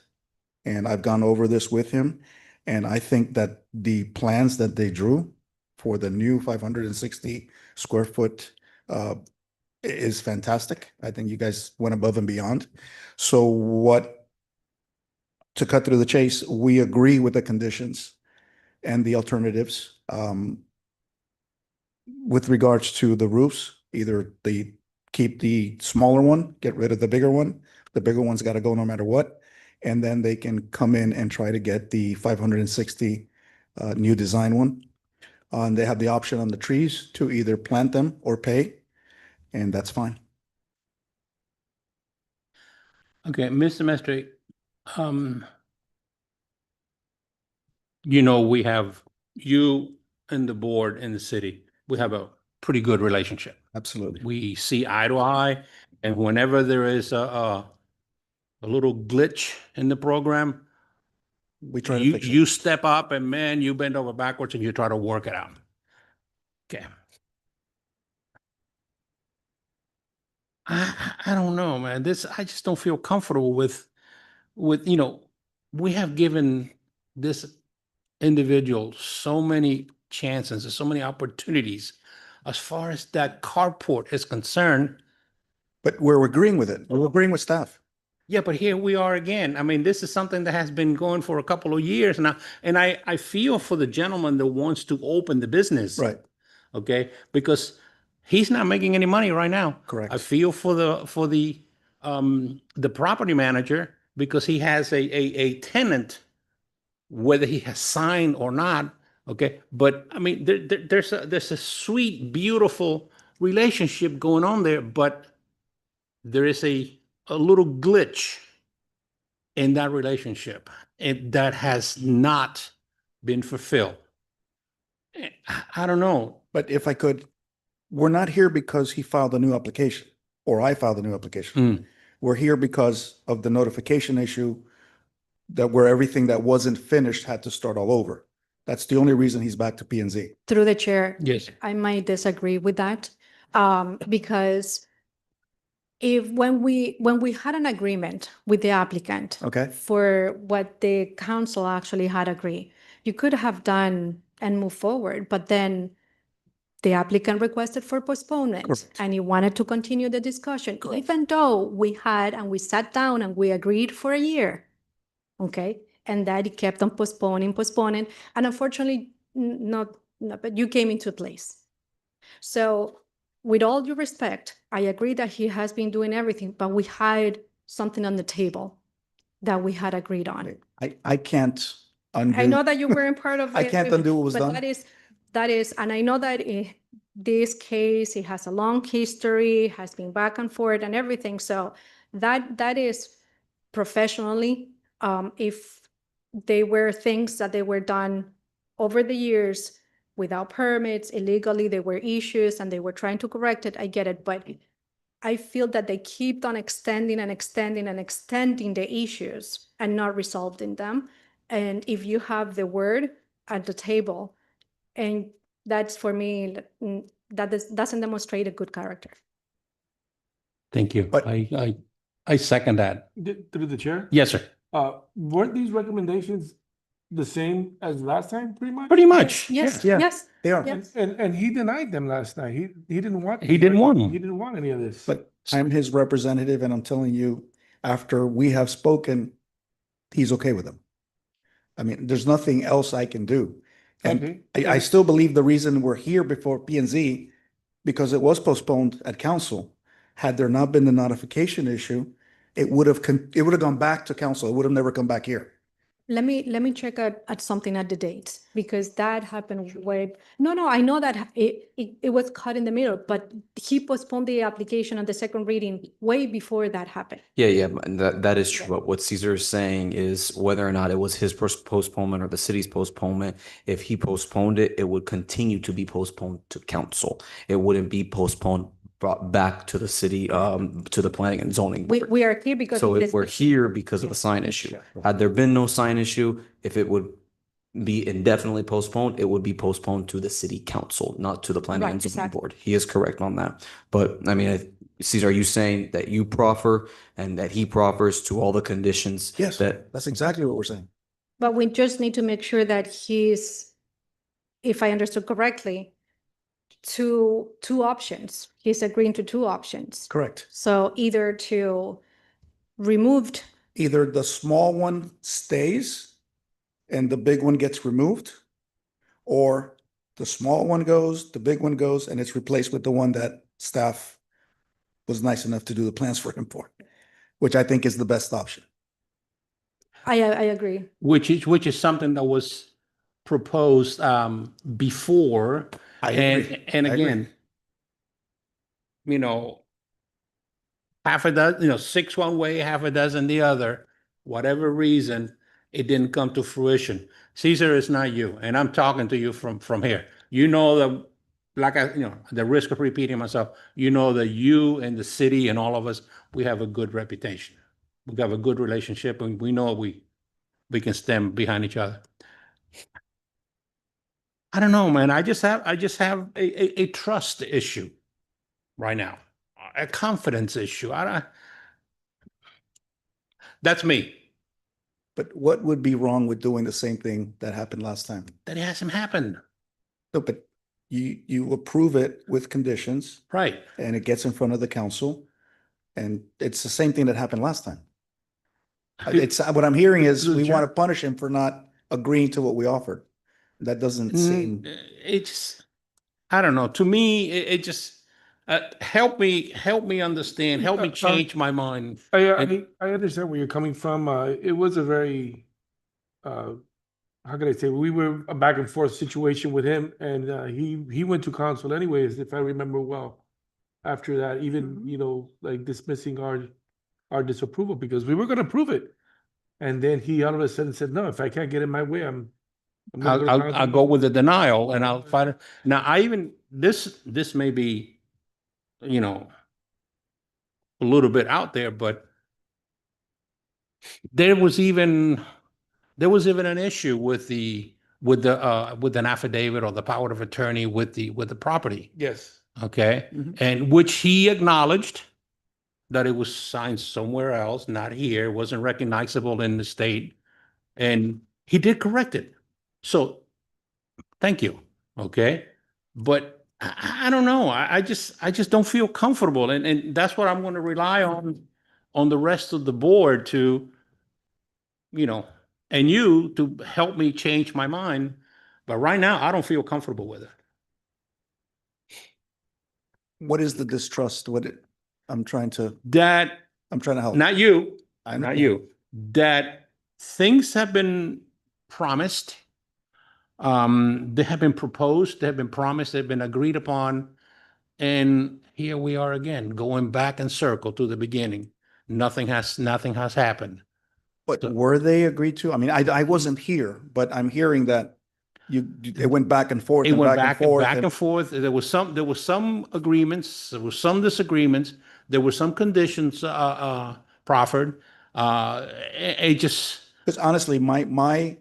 [SPEAKER 8] and I've gone over this with him. And I think that the plans that they drew for the new 560 square foot is fantastic. I think you guys went above and beyond. So to cut through the chase, we agree with the conditions and the alternatives. With regards to the roofs, either they keep the smaller one, get rid of the bigger one. The bigger one's got to go no matter what. And then they can come in and try to get the 560 new design one. And they have the option on the trees to either plant them or pay, and that's fine.
[SPEAKER 1] Okay, Mr. Mestre, you know, we have you and the board in the city, we have a pretty good relationship.
[SPEAKER 8] Absolutely.
[SPEAKER 1] We see eye to eye, and whenever there is a little glitch in the program,
[SPEAKER 8] We try to
[SPEAKER 1] you,
[SPEAKER 8] fix it.
[SPEAKER 1] you step up and man, you bend over backwards and you try to work it out. Okay. I don't know, man. I just don't feel comfortable with, you know, we have given this individual so many chances and so many opportunities as far as that carport is concerned.
[SPEAKER 8] But we're agreeing with it. We're agreeing with staff.
[SPEAKER 1] Yeah, but here we are again. I mean, this is something that has been going for a couple of years now. And I feel for the gentleman that wants to open the business.
[SPEAKER 8] Right.
[SPEAKER 1] Okay, because he's not making any money right now.
[SPEAKER 8] Correct.
[SPEAKER 1] I feel for the property manager because he has a tenant, whether he has signed or not. Okay, but I mean, there's a sweet, beautiful relationship going on there, but there is a little glitch in that relationship, and that has not been fulfilled. I don't know.
[SPEAKER 8] But if I could, we're not here because he filed a new application or I filed a new application. We're here because of the notification issue that where everything that wasn't finished had to start all over. That's the only reason he's back to P and Z.
[SPEAKER 5] Through the chair,
[SPEAKER 1] Yes.
[SPEAKER 5] I might disagree with that, because when we had an agreement with the applicant
[SPEAKER 8] Okay?
[SPEAKER 5] for what the council actually had agreed, you could have done and move forward, but then the applicant requested for postponement
[SPEAKER 8] Correct.
[SPEAKER 5] and he wanted to continue the discussion, even though we sat down and we agreed for a year. Okay, and that he kept on postponing, and unfortunately, but you came into place. So with all due respect, I agree that he has been doing everything, but we had something on the table that we had agreed on.
[SPEAKER 8] I can't undo.
[SPEAKER 5] I know that you weren't part of.
[SPEAKER 8] I
[SPEAKER 5] the
[SPEAKER 8] can't
[SPEAKER 5] agreement,
[SPEAKER 8] undo what was
[SPEAKER 5] but
[SPEAKER 8] done.
[SPEAKER 5] that is, and I know that this case, it has a long history, has been back and forth and everything. So that is professionally, if they were things that they were done over the years without permits, illegally, there were issues and they were trying to correct it, I get it, but I feel that they keep on extending and extending and extending the issues and not resolving them. And if you have the word at the table, and that's for me, doesn't demonstrate a good character.
[SPEAKER 1] Thank you.
[SPEAKER 8] But-
[SPEAKER 1] I second that.
[SPEAKER 3] Through the chair,
[SPEAKER 1] Yes, sir.
[SPEAKER 3] weren't these recommendations the same as last time, pretty much?
[SPEAKER 1] Pretty much.
[SPEAKER 5] Yes,
[SPEAKER 8] Yeah.
[SPEAKER 5] yes.
[SPEAKER 8] They are.
[SPEAKER 5] Yeah.
[SPEAKER 3] And he denied them last night. He didn't want.
[SPEAKER 1] He didn't want them.
[SPEAKER 3] He didn't want any of this.
[SPEAKER 8] But I'm his representative and I'm telling you, after we have spoken, he's okay with them. I mean, there's nothing else I can do. And I still believe the reason we're here before P and Z, because it was postponed at council. Had there not been the notification issue, it would have gone back to council. It would have never come back here.
[SPEAKER 5] Let me check at something at the dates, because that happened no, I know that it was cut in the middle, but he postponed the application on the second reading way before that happened.
[SPEAKER 6] Yeah, and that is true. But what Caesar is saying is whether or not it was his postponement or the city's postponement, if he postponed it, it would continue to be postponed to council. It wouldn't be postponed, brought back to the city, to the planning and zoning. board.
[SPEAKER 5] We are here because.
[SPEAKER 6] So
[SPEAKER 5] of
[SPEAKER 6] if we're
[SPEAKER 5] this-
[SPEAKER 6] here because of the sign issue, had there been no sign issue, if it would be indefinitely postponed, it would be postponed to the city council, not to the planning
[SPEAKER 5] Right,
[SPEAKER 6] and zoning
[SPEAKER 5] exactly.
[SPEAKER 6] board. He is correct on that. But I mean, Caesar, are you saying that you proffer and that he proffers to all the conditions?
[SPEAKER 8] Yes,
[SPEAKER 6] That,
[SPEAKER 8] that's exactly what we're saying.
[SPEAKER 5] But we just need to make sure that if I understood correctly, two options. He's agreeing to two options.
[SPEAKER 8] Correct.
[SPEAKER 5] So either to removed,
[SPEAKER 8] Either the small one stays and the big one gets removed, or the small one goes, the big one goes, and it's replaced with the one that staff was nice enough to do the plans for him for, which I think is the best option.
[SPEAKER 5] I agree.
[SPEAKER 1] Which is something that was proposed before.
[SPEAKER 8] I agree.
[SPEAKER 1] And
[SPEAKER 8] I agree.
[SPEAKER 1] again, half a dozen, 6 one way, half a dozen the other, whatever reason, it didn't come to fruition. Caesar, is not you, and I'm talking to you from here. You know that, like the risk of repeating myself, you know that you and the city and all of us, we have a good reputation. We have a good relationship, and we know we can stand behind each other. I don't know, man. I just have a trust issue right now, a confidence issue. That's me.
[SPEAKER 8] But what would be wrong with doing the same thing that happened last time?
[SPEAKER 1] That hasn't happened.
[SPEAKER 8] No, but you approve it with conditions
[SPEAKER 1] Right.
[SPEAKER 8] and it gets in front of the council. And it's the same thing that happened last time. It's, what I'm hearing is we want to punish him for not agreeing to what we offered. That doesn't seem,
[SPEAKER 1] It's, I don't know. To me, it just help me understand, help me change my mind.
[SPEAKER 3] I understand where you're coming from. It was a very, how can I say, we were a back and forth situation with him, and he went to council anyways, if I remember well. After that, even, like dismissing our disapproval, because we were gonna approve it. And then he all of a sudden said, no, if I can't get in my way, I'm not gonna
[SPEAKER 1] I'll
[SPEAKER 3] council."
[SPEAKER 1] go with the denial and I'll fight it. Now, this may be, a little bit out there, but there was even an issue with an affidavit or the power of attorney with the property.
[SPEAKER 3] Yes.
[SPEAKER 1] Okay.
[SPEAKER 8] Mhm.
[SPEAKER 1] And which he acknowledged that it was signed somewhere else, not here, wasn't recognizable in the state. And he did correct it. So thank you. Okay. But I don't know. I just don't feel comfortable. And that's what I'm going to rely on the rest of the board to, and you to help me change my mind. But right now, I don't feel comfortable with it.
[SPEAKER 8] what is the distrust? I'm trying to help.
[SPEAKER 1] Not you,
[SPEAKER 8] I
[SPEAKER 1] not
[SPEAKER 8] know.
[SPEAKER 1] you, that things have been promised. They have been proposed, they have been promised, they've been agreed upon. And here we are again, going back in circle to the beginning. Nothing has happened.
[SPEAKER 8] But were they agreed to? I mean, I wasn't here, but I'm hearing that it went back and forth
[SPEAKER 1] It
[SPEAKER 8] and
[SPEAKER 1] went
[SPEAKER 8] back and forth.
[SPEAKER 1] back and forth. There was some agreements, there was some disagreements, there were some conditions proffered. It just,
[SPEAKER 8] Because honestly, my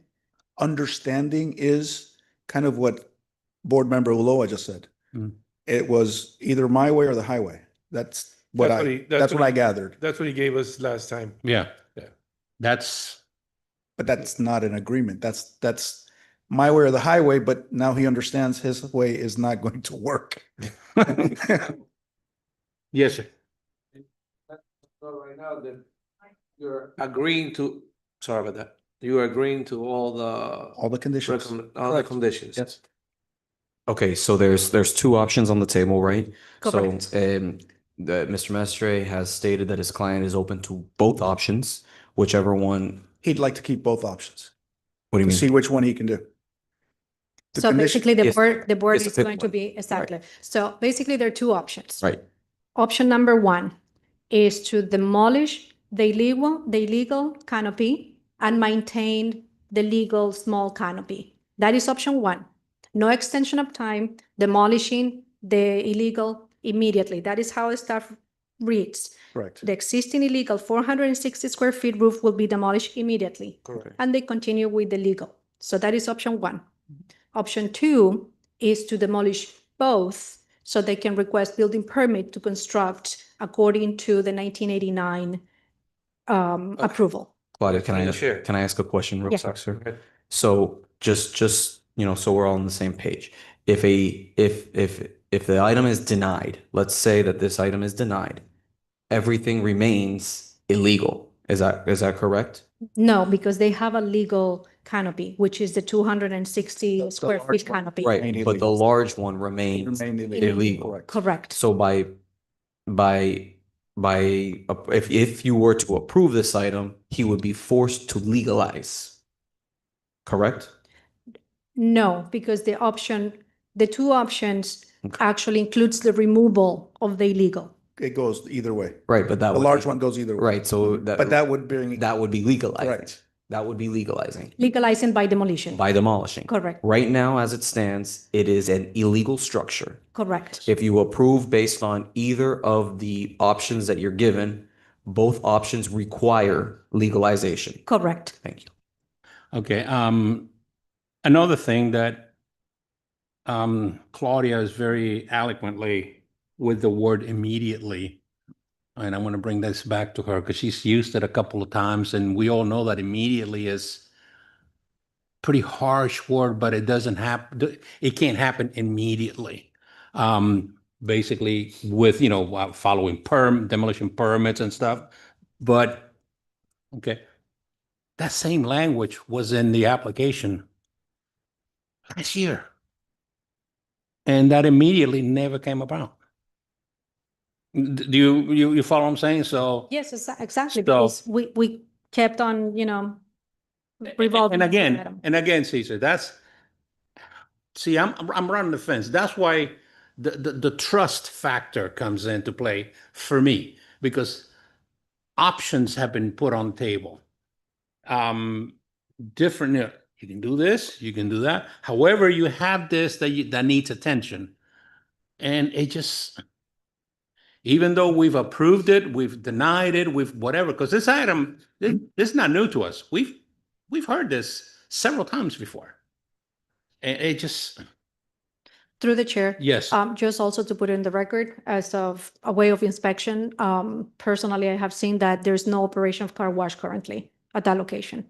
[SPEAKER 8] understanding is kind of what Board Member Ulloa just said.
[SPEAKER 1] Mm.
[SPEAKER 8] It was either my way or the highway. That's what
[SPEAKER 3] That's what
[SPEAKER 8] I
[SPEAKER 3] he-
[SPEAKER 8] gathered.
[SPEAKER 3] That's what he gave us last time.
[SPEAKER 1] yeah.
[SPEAKER 3] Yeah.
[SPEAKER 8] But that's not an agreement. That's my way or the highway, but now he understands his way is not going to work.
[SPEAKER 1] Yes, sir.
[SPEAKER 3] So right now that you're agreeing to, sorry about that,
[SPEAKER 9] You are agreeing to all
[SPEAKER 8] All the conditions.
[SPEAKER 9] all the conditions?
[SPEAKER 8] Yes.
[SPEAKER 6] Okay, so there's two options on the table, right?
[SPEAKER 5] Correct.
[SPEAKER 6] So, Mr. Mestre has stated that his client is open to both options, whichever one.
[SPEAKER 8] He'd like to keep both options
[SPEAKER 6] What do you
[SPEAKER 8] to see
[SPEAKER 6] mean?
[SPEAKER 8] which one he can do. The
[SPEAKER 5] So
[SPEAKER 8] condition-
[SPEAKER 5] basically,
[SPEAKER 6] Yes,
[SPEAKER 5] the board
[SPEAKER 6] it's the
[SPEAKER 5] is
[SPEAKER 6] fifth
[SPEAKER 5] going to
[SPEAKER 6] one.
[SPEAKER 5] be, exactly. So basically, there are two options.
[SPEAKER 6] Right.
[SPEAKER 5] Option number one is to demolish the illegal canopy and maintain the legal small canopy. That is option one. No extension of time, demolishing the illegal immediately. That is how staff reads.
[SPEAKER 8] Correct.
[SPEAKER 5] The existing illegal 460 square feet roof will be demolished immediately.
[SPEAKER 8] Correct.
[SPEAKER 5] And they continue with the legal. So that is option one. Option two is to demolish both so they can request building permit to construct according to the 1989 approval.
[SPEAKER 6] Claudia,
[SPEAKER 9] Sure.
[SPEAKER 6] can I ask a question real
[SPEAKER 5] Yeah.
[SPEAKER 6] quick, sir?
[SPEAKER 9] Okay.
[SPEAKER 6] So just, so we're all on the same page. If the item is denied, let's say that this item is denied, everything remains illegal. Is that correct?
[SPEAKER 5] No, because they have a legal canopy, which is the 260 square
[SPEAKER 8] large
[SPEAKER 5] feet
[SPEAKER 8] one.
[SPEAKER 5] canopy.
[SPEAKER 6] Right,
[SPEAKER 8] Remain
[SPEAKER 6] but the
[SPEAKER 8] illegal.
[SPEAKER 6] large one remains
[SPEAKER 8] Remain
[SPEAKER 6] illegal.
[SPEAKER 8] Correct.
[SPEAKER 5] Correct.
[SPEAKER 6] So if you were to approve this item, he would be forced to legalize. Correct?
[SPEAKER 5] No, because the two options
[SPEAKER 6] Okay.
[SPEAKER 5] actually includes the removal of the illegal.
[SPEAKER 8] It goes either way.
[SPEAKER 6] Right, but that
[SPEAKER 8] The
[SPEAKER 6] would
[SPEAKER 8] large
[SPEAKER 6] be-
[SPEAKER 8] one goes either way.
[SPEAKER 6] Right, so
[SPEAKER 8] But that would bring.
[SPEAKER 6] that would be legalizing.
[SPEAKER 8] Correct.
[SPEAKER 6] That would be legalizing
[SPEAKER 5] Legalizing by demolition.
[SPEAKER 6] by demolishing.
[SPEAKER 5] Correct.
[SPEAKER 6] Right now, as it stands, it is an illegal structure.
[SPEAKER 5] Correct.
[SPEAKER 6] If you approve based on either of the options that you're given, both options require legalization.
[SPEAKER 5] Correct.
[SPEAKER 6] Thank you.
[SPEAKER 1] Okay, another thing that Claudia is very eloquently with the word immediately. And I want to bring this back to her because she's used it a couple of times and we all know that immediately is pretty harsh word, but it doesn't happen. It can't happen immediately. Basically with, following demolition permits and stuff. But, okay, that same language was in the application last year. And that immediately never came about. Do you follow what I'm saying? So.
[SPEAKER 5] Yes, exactly,
[SPEAKER 1] So-
[SPEAKER 5] because we kept on, revolving.
[SPEAKER 1] And
[SPEAKER 5] the item.
[SPEAKER 1] again, Cesar, I'm running the fence. That's why the trust factor comes into play for me, because options have been put on the table. Different, you can do this, you can do that. However, you have this that needs attention. And it just, even though we've approved it, we've denied it, we've whatever, because this item, this is not new to us. We've heard this several times before. And it just,
[SPEAKER 5] Through the chair.
[SPEAKER 1] yes.
[SPEAKER 5] Just also to put in the record as of a way of inspection, personally, I have seen that there's no operation of car wash currently at that location.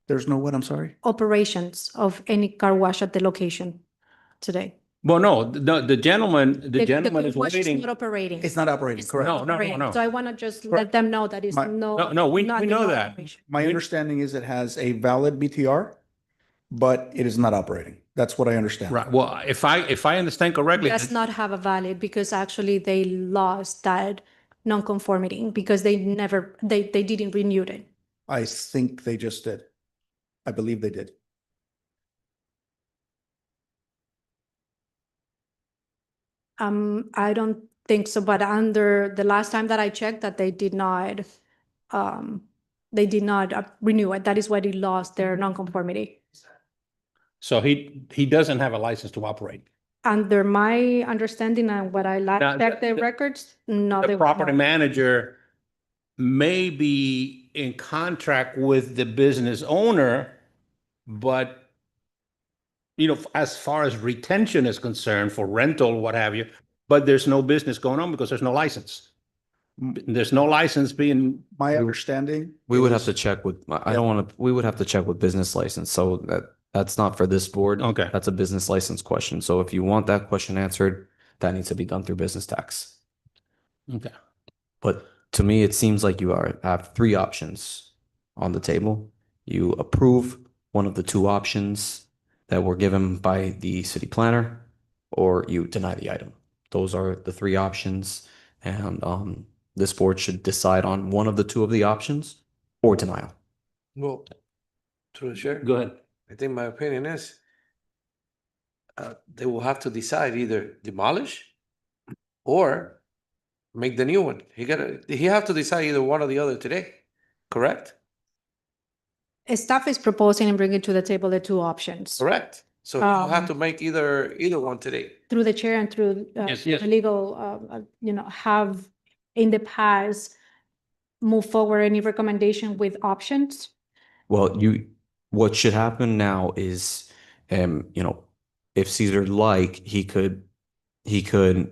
[SPEAKER 8] There's no what, I'm sorry?
[SPEAKER 5] Operations of any car wash at the location today.
[SPEAKER 1] Well, no, the gentleman,
[SPEAKER 5] The
[SPEAKER 1] gentleman is
[SPEAKER 5] car wash
[SPEAKER 1] waiting.
[SPEAKER 5] Not operating.
[SPEAKER 8] It's not operating,
[SPEAKER 5] It's
[SPEAKER 8] correct.
[SPEAKER 5] not
[SPEAKER 1] No,
[SPEAKER 5] operating.
[SPEAKER 1] no.
[SPEAKER 5] So I want to just
[SPEAKER 1] Correct.
[SPEAKER 5] let them know that it's
[SPEAKER 8] My-
[SPEAKER 1] No, we
[SPEAKER 5] not
[SPEAKER 1] know
[SPEAKER 5] no
[SPEAKER 1] that.
[SPEAKER 5] operation.
[SPEAKER 8] My understanding is it has a valid BTR, but it is not operating. That's what I understand.
[SPEAKER 1] Right, well, if I understand correctly.
[SPEAKER 5] Does not have a valid because actually they lost that non-conformity because they didn't renew it.
[SPEAKER 8] I think they just did. I believe they did.
[SPEAKER 5] I don't think so, but under the last time that I checked that they did not renew it. That is why they lost their non-conformity.
[SPEAKER 1] So he doesn't have a license to operate.
[SPEAKER 5] Under my understanding and what I
[SPEAKER 1] Now,
[SPEAKER 5] checked the records, no, they
[SPEAKER 1] The
[SPEAKER 5] were
[SPEAKER 1] property
[SPEAKER 5] not.
[SPEAKER 1] manager may be in contract with the business owner, but as far as retention is concerned for rental, what have you, but there's no business going on because there's no license. There's no license being,
[SPEAKER 8] My understanding.
[SPEAKER 6] We would have
[SPEAKER 8] is-
[SPEAKER 6] to check with, we would have to check with business license. So that's not for this board.
[SPEAKER 1] Okay.
[SPEAKER 6] That's a business license question. So if you want that question answered, that needs to be done through business tax.
[SPEAKER 1] okay.
[SPEAKER 6] But to me, it seems like you have three options on the table. you approve one of the two options that were given by the city planner, or you deny the item. Those are the three options, and this board should decide on one of the two of the options or denial.
[SPEAKER 9] Well, through the chair,
[SPEAKER 1] Go ahead.
[SPEAKER 9] I think my opinion is they will have to decide either demolish or make the new one. He have to decide either one or the other today, correct?
[SPEAKER 5] Staff is proposing and bringing to the table the two options.
[SPEAKER 9] Correct. So he'll have
[SPEAKER 5] Um,
[SPEAKER 9] to make either one today.
[SPEAKER 5] Through the chair and through
[SPEAKER 1] Yes,
[SPEAKER 5] the
[SPEAKER 1] yes.
[SPEAKER 5] legal, have in the past move forward any recommendation with options.
[SPEAKER 6] Well, what should happen now is, if Caesar like, he could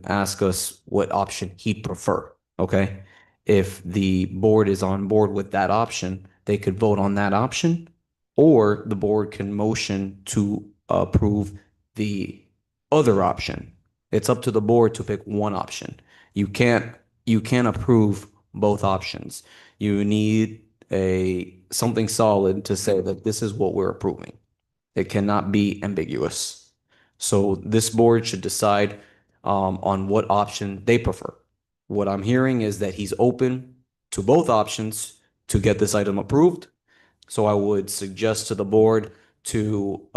[SPEAKER 6] ask us what option he'd prefer, okay? If the board is on board with that option, they could vote on that option, or the board can motion to approve the other option. It's up to the board to pick one option. You can't approve both options. You need something solid to say that this is what we're approving. It cannot be ambiguous. So this board should decide on what option they prefer. What I'm hearing is that he's open to both options to get this item approved. So I would suggest to the board to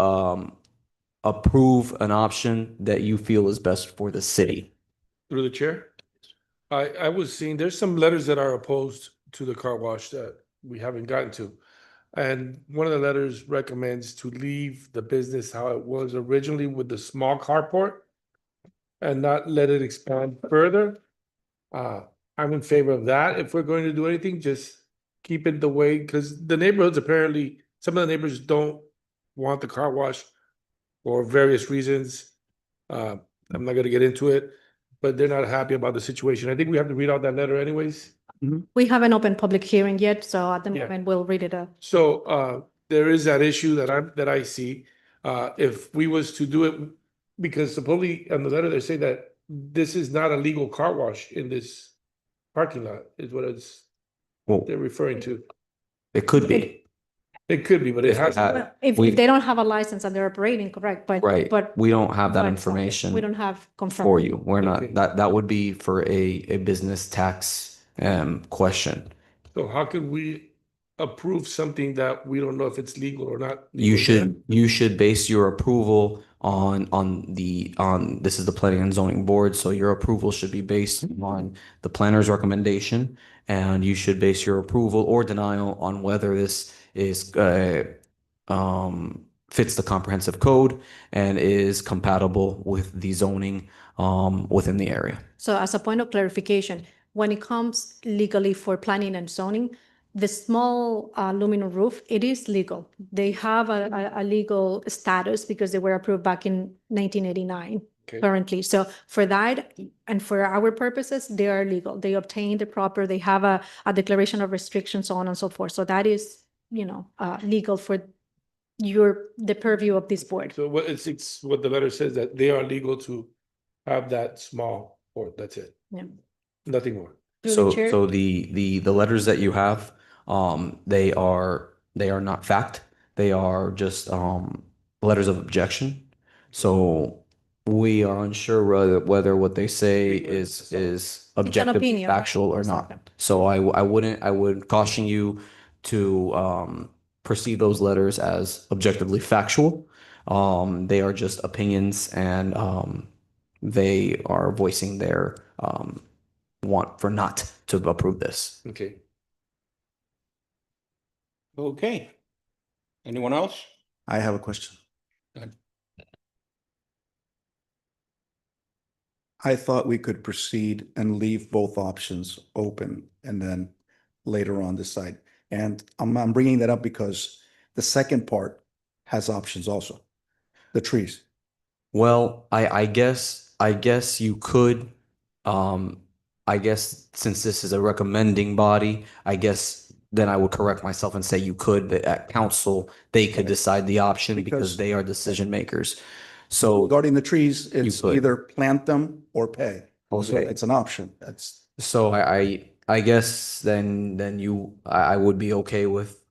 [SPEAKER 6] approve an option that you feel is best for the city.
[SPEAKER 3] Through the chair. I was seeing, there's some letters that are opposed to the car wash that we haven't gotten to. And one of the letters recommends to leave the business how it was originally with the small carport and not let it expand further. I'm in favor of that. If we're going to do anything, just keep it the way, because the neighborhoods apparently, some of the neighbors don't want the car wash for various reasons. I'm not gonna get into it, but they're not happy about the situation. I think we have to read out that letter anyways.
[SPEAKER 5] We haven't opened public hearing yet, so at the
[SPEAKER 3] Yeah.
[SPEAKER 5] moment we'll read it out.
[SPEAKER 3] So there is that issue that I see. If we was to do it, because supposedly on the letter, they say that this is not a legal car wash in this parking lot, is what
[SPEAKER 6] Well,
[SPEAKER 3] they're referring to.
[SPEAKER 6] it could be.
[SPEAKER 3] It could be, but it
[SPEAKER 6] If
[SPEAKER 3] has.
[SPEAKER 6] they had-
[SPEAKER 5] Well, if
[SPEAKER 6] we-
[SPEAKER 5] they don't have a license and they're operating, correct,
[SPEAKER 6] Right.
[SPEAKER 5] but.
[SPEAKER 6] We don't have that
[SPEAKER 5] but
[SPEAKER 6] information
[SPEAKER 5] We don't have confirmed.
[SPEAKER 6] for you. We're not,
[SPEAKER 3] Okay.
[SPEAKER 6] that would be for a business tax question.
[SPEAKER 3] So how could we approve something that we don't know if it's legal or not?
[SPEAKER 6] You
[SPEAKER 3] legal?
[SPEAKER 6] you should base your approval on this is the planning and zoning board, so your approval should be based on the planner's recommendation, and you should base your approval or denial on whether this is fits the comprehensive code and is compatible with the zoning within the area.
[SPEAKER 5] So as a point of clarification, when it comes legally for planning and zoning, the small aluminum roof, it is legal. They have a legal status because they were approved back in 1989
[SPEAKER 3] Okay.
[SPEAKER 5] currently. So for that and for our purposes, they are legal. They obtain the proper, they have a declaration of restrictions, so on and so forth. So that is, legal for the purview of this board.
[SPEAKER 3] So it's what the letter says, that they are legal to have that small port, that's it.
[SPEAKER 5] Yeah.
[SPEAKER 3] Nothing more.
[SPEAKER 5] Through
[SPEAKER 6] So
[SPEAKER 5] the chair.
[SPEAKER 6] so the letters that you have, they are not fact. They are just letters of objection. So we are unsure whether what they say is objective,
[SPEAKER 5] opinion, right?
[SPEAKER 6] factual or not.
[SPEAKER 5] Exactly.
[SPEAKER 6] So I would caution you to perceive those letters as objectively factual. They are just opinions, and they are voicing their want for not to approve this.
[SPEAKER 3] Okay.
[SPEAKER 1] Okay. Anyone else?
[SPEAKER 8] I have a question.
[SPEAKER 1] Go ahead.
[SPEAKER 8] I thought we could proceed and leave both options open and then later on decide. And I'm bringing that up because the second part has options also, the trees.
[SPEAKER 6] Well, I guess you could, I guess since this is a recommending body, I guess then I would correct myself and say you could, that at council, they could decide the option because
[SPEAKER 8] Because-
[SPEAKER 6] they are decision makers. So,
[SPEAKER 8] Regarding the trees, it's
[SPEAKER 6] could.
[SPEAKER 8] either plant them or pay. So
[SPEAKER 6] Okay.
[SPEAKER 8] it's an option. That's,
[SPEAKER 6] so I guess then I would be okay with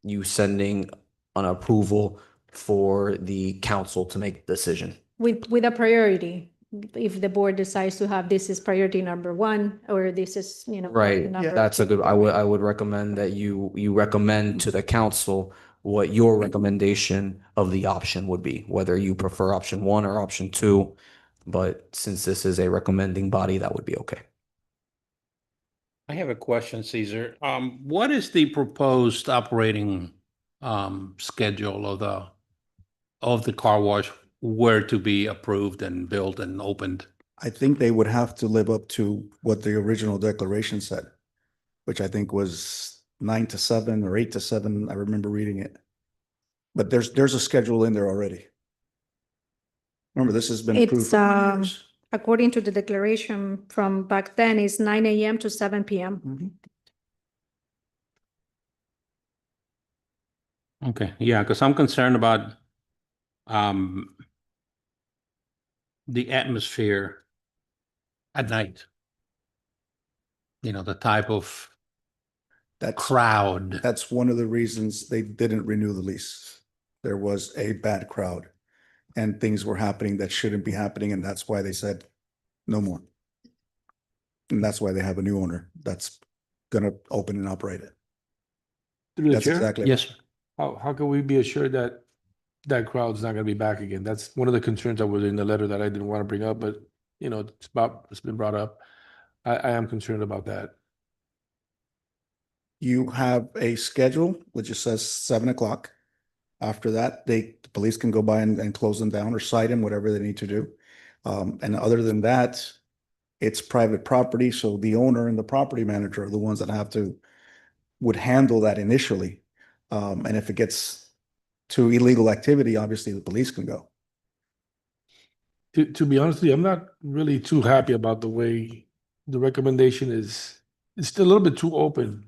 [SPEAKER 6] you sending an approval for the council to make the decision.
[SPEAKER 5] With a priority, if the board decides to have this is priority number one, or this is,
[SPEAKER 6] Right,
[SPEAKER 5] number
[SPEAKER 6] that's a
[SPEAKER 5] two.
[SPEAKER 6] good, I would recommend that you recommend to the council what your recommendation of the option would be, whether you prefer option one or option two. But since this is a recommending body, that would be okay.
[SPEAKER 1] I have a question, Caesar. What is the proposed operating schedule of the car wash were to be approved and built and opened?
[SPEAKER 8] I think they would have to live up to what the original declaration said, which I think was 9 to 7 or 8 to 7. I remember reading it. But there's a schedule in there already. Remember, this has been approved.
[SPEAKER 5] It's, according to the declaration from back then, is 9 a.m. to 7 p.m.
[SPEAKER 8] Mhm.
[SPEAKER 1] Okay, yeah, because I'm concerned about the atmosphere at night. The type of
[SPEAKER 8] That's
[SPEAKER 1] crowd.
[SPEAKER 8] That's one of the reasons they didn't renew the lease. There was a bad crowd and things were happening that shouldn't be happening, and that's why they said no more. And that's why they have a new owner that's gonna open and operate it.
[SPEAKER 3] Through the
[SPEAKER 8] That's
[SPEAKER 3] chair,
[SPEAKER 8] exactly.
[SPEAKER 1] Yes, sir.
[SPEAKER 3] how can we be assured that that crowd's not gonna be back again? That's one of the concerns that was in the letter that I didn't want to bring up, but it's been brought up. I am concerned about that.
[SPEAKER 8] You have a schedule which just says 7 o'clock. After that, the police can go by and close them down or cite them, whatever they need to do. And other than that, it's private property, so the owner and the property manager are the ones that would handle that initially. And if it gets to illegal activity, obviously the police can go.
[SPEAKER 3] To be honest with you, I'm not really too happy about the way the recommendation is. It's still a little bit too open.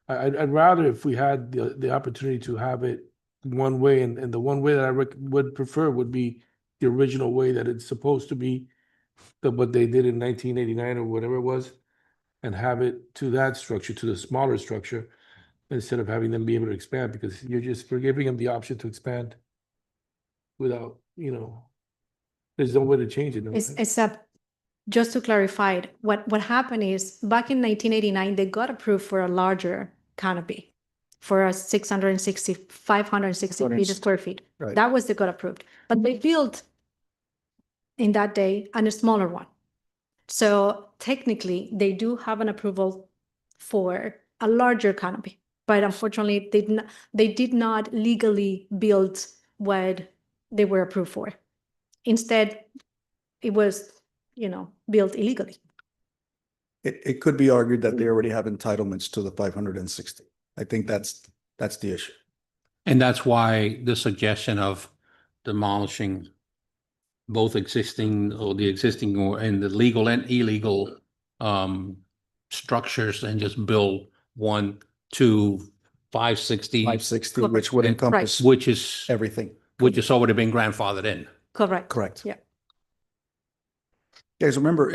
[SPEAKER 3] I'd rather if we had the opportunity to have it one way, and the one way that I would prefer would be the original way that it's supposed to be, what they did in 1989 or whatever it was, and have it to that structure, to the smaller structure, instead of having them be able to expand, because we're giving them the option to expand without, there's no way to change it.
[SPEAKER 5] Except, just to clarify, what happened is back in 1989, they got approved for a larger canopy for a 560 square feet.
[SPEAKER 8] Right.
[SPEAKER 5] That was they got approved, but they built in that day a smaller one. So technically, they do have an approval for a larger canopy, but unfortunately, they did not legally build what they were approved for. Instead, it was, built illegally.
[SPEAKER 8] It could be argued that they already have entitlements to the 560. I think that's the issue.
[SPEAKER 1] And that's why the suggestion of demolishing both the existing and the legal and illegal structures and just build 1 to 560,
[SPEAKER 8] 560, which would
[SPEAKER 5] Correct.
[SPEAKER 8] encompass
[SPEAKER 1] which is
[SPEAKER 8] everything.
[SPEAKER 1] already been grandfathered in.
[SPEAKER 5] Correct.
[SPEAKER 8] Correct.
[SPEAKER 5] Yeah.
[SPEAKER 8] Guys, remember,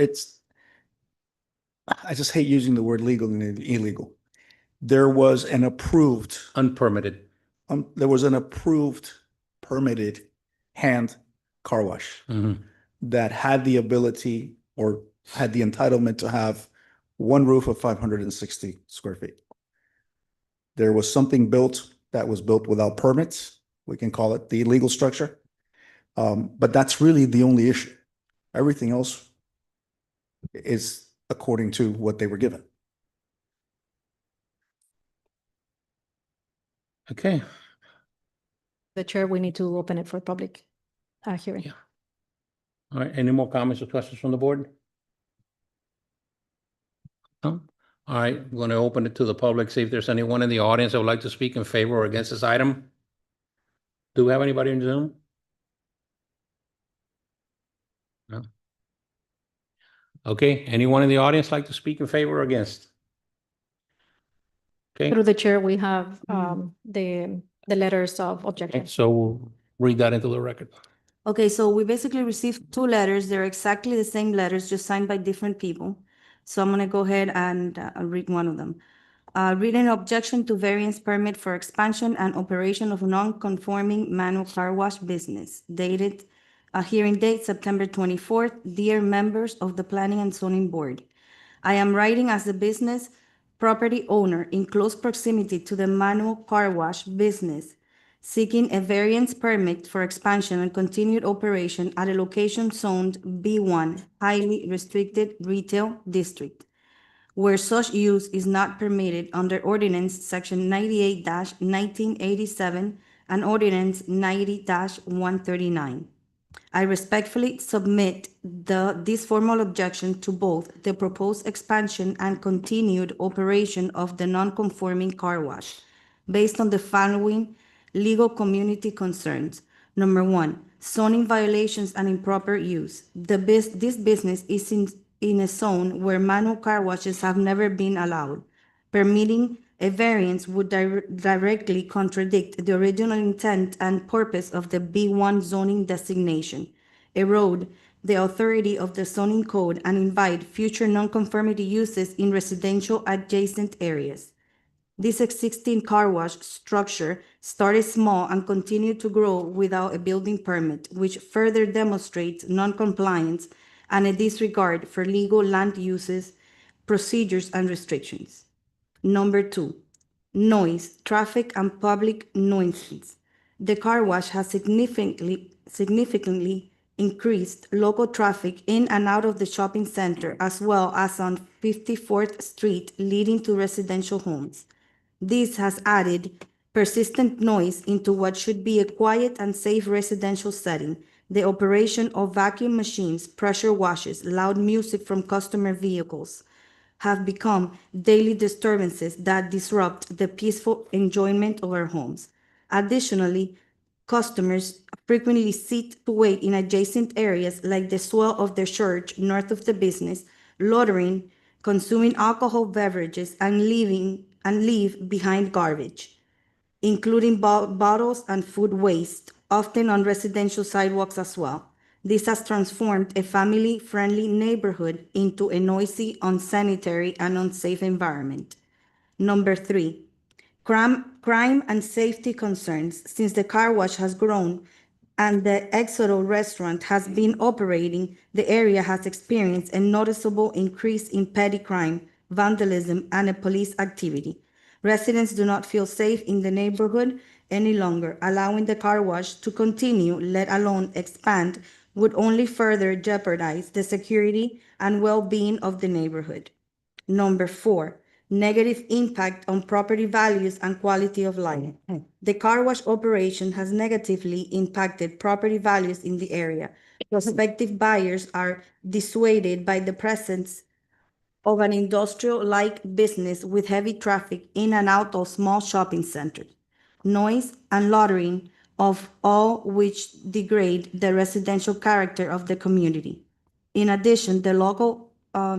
[SPEAKER 8] I just hate using the word legal and illegal. There was an approved,
[SPEAKER 1] Unpermitted.
[SPEAKER 8] permitted hand car wash that had the ability or had the entitlement to have one roof of 560 square feet. There was something built that was built without permits. We can call it the illegal structure. But that's really the only issue. Everything else is according to what they were given.
[SPEAKER 1] Okay.
[SPEAKER 5] The chair, we need to open it for public hearing.
[SPEAKER 1] Yeah. All right, any more comments or questions from the board? No? All right, I'm going to open it to the public, see if there's anyone in the audience that would like to speak in favor or against this item. Do we have anybody in Zoom? No. Okay, anyone in the audience like to speak in favor or against? Okay,
[SPEAKER 5] Through the chair, we have the letters of objection.
[SPEAKER 1] so we'll read that into the record.
[SPEAKER 4] Okay, so we basically received 2 letters. They're exactly the same letters, just signed by different people. So I'm gonna go ahead and read one of them. Written objection to variance permit for expansion and operation of non-conforming manual car wash business dated, hearing date September 24th. Dear members of the Planning and Zoning Board, I am writing as the business property owner in close proximity to the manual car wash business, seeking a variance permit for expansion and continued operation at a location zoned B1, highly restricted retail district, where such use is not permitted under ordinance section 98-1987 and ordinance 90-139. I respectfully submit this formal objection to both the proposed expansion and continued operation of the non-conforming car wash based on the following legal community concerns. Number one, zoning violations and improper use. This business is in a zone where manual car washes have never been allowed. Permitting a variance would directly contradict the original intent and purpose of the B1 zoning designation, erode the authority of the zoning code, and invite future nonconformity uses in residential adjacent areas. This existing car wash structure started small and continued to grow without a building permit, which further demonstrates noncompliance and a disregard for legal land uses, procedures, and restrictions. Number two, noise, traffic, and public nuisance. The car wash has significantly increased local traffic in and out of the shopping center, as well as on 54th Street leading to residential homes. This has added persistent noise into what should be a quiet and safe residential setting. The operation of vacuum machines, pressure washes, loud music from customer vehicles have become daily disturbances that disrupt the peaceful enjoyment of our homes. Additionally, customers frequently sit to wait in adjacent areas like the swell of the church north of the business, loitering, consuming alcohol beverages, and leave behind garbage, including bottles and food waste, often on residential sidewalks as well. This has transformed a family-friendly neighborhood into a noisy, unsanitary, and unsafe environment. Number three, crime and safety concerns. Since the car wash has grown and the Exodo restaurant has been operating, the area has experienced a noticeable increase in petty crime, vandalism, and police activity. Residents do not feel safe in the neighborhood any longer. Allowing the car wash to continue, let alone expand, would only further jeopardize the security and well-being of the neighborhood. Number four, negative impact on property values and quality of life. The car wash operation has negatively impacted property values in the area. Prospective buyers are dissuaded by the presence of an industrial-like business with heavy traffic in and out of small shopping centers, noise and loitering, of all which degrade the residential character of the community. In addition, the local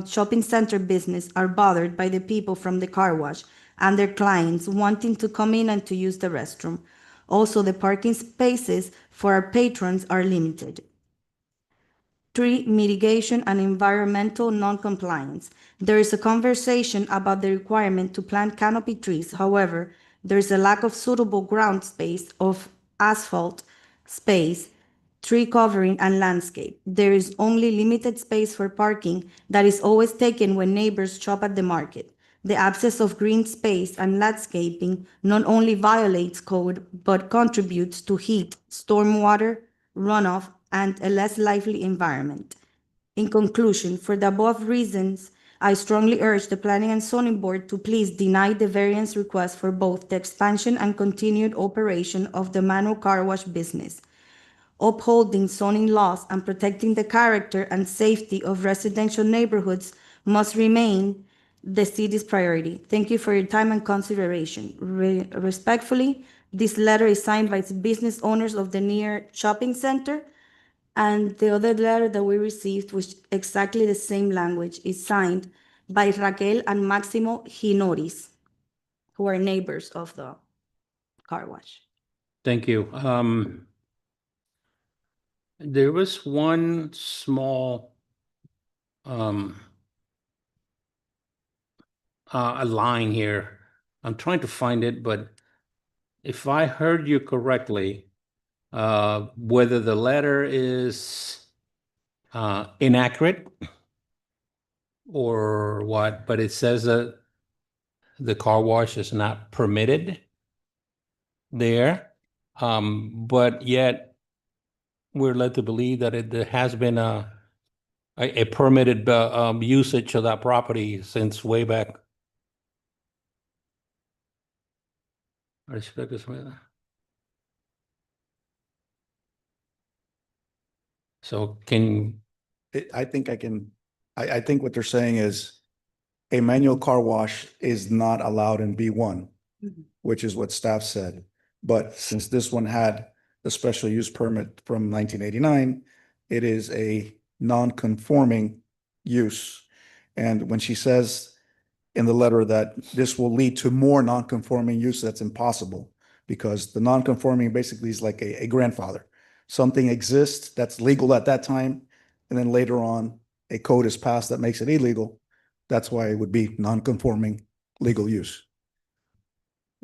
[SPEAKER 4] shopping center business are bothered by the people from the car wash and their clients wanting to come in and to use the restroom. Also, the parking spaces for our patrons are limited. Tree mitigation and environmental noncompliance. There is a conversation about the requirement to plant canopy trees. However, there is a lack of suitable ground space of asphalt space, tree covering, and landscape. There is only limited space for parking that is always taken when neighbors shop at the market. The absence of green space and landscaping not only violates code, but contributes to heat, stormwater, runoff, and a less lively environment. In conclusion, for the above reasons, I strongly urge the Planning and Zoning Board to please deny the variance request for both the expansion and continued operation of the manual car wash business. Upholding zoning laws and protecting the character and safety of residential neighborhoods must remain the city's priority. Thank you for your time and consideration. Respectfully, this letter is signed by business owners of the near shopping center. And the other letter that we received, which exactly the same language, is signed by Raquel and Maximo Hinoris, who are neighbors of the car wash.
[SPEAKER 1] Thank you. There was one small a line here I'm trying to find it, but if I heard you correctly, whether the letter is inaccurate or what, but it says that the car wash is not permitted there. But yet we're led to believe that there has been a permitted usage of that property since way back. So can,
[SPEAKER 8] I think I think what they're saying is a manual car wash is not allowed in B1, which is what staff said. But since this one had the special use permit from 1989, it is a non-conforming use. And when she says in the letter that this will lead to more non-conforming use, that's impossible, because the non-conforming basically is like a grandfather. Something exists that's legal at that time, and then later on, a code is passed that makes it illegal. That's why it would be non-conforming legal use.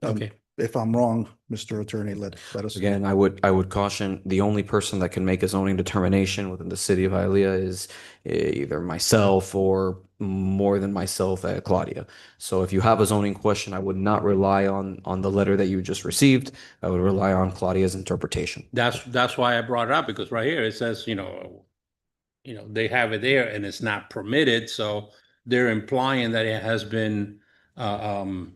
[SPEAKER 1] okay.
[SPEAKER 8] If I'm wrong, Mr. Attorney, let us know.
[SPEAKER 6] Again, I would caution, the only person that can make a zoning determination within the city of Hialeah is either myself or more than myself, Claudia. So if you have a zoning question, I would not rely on the letter that you just received. I would rely on Claudia's interpretation.
[SPEAKER 1] That's why I brought it up, because right here it says, they have it there and it's not permitted, so they're implying that it has been under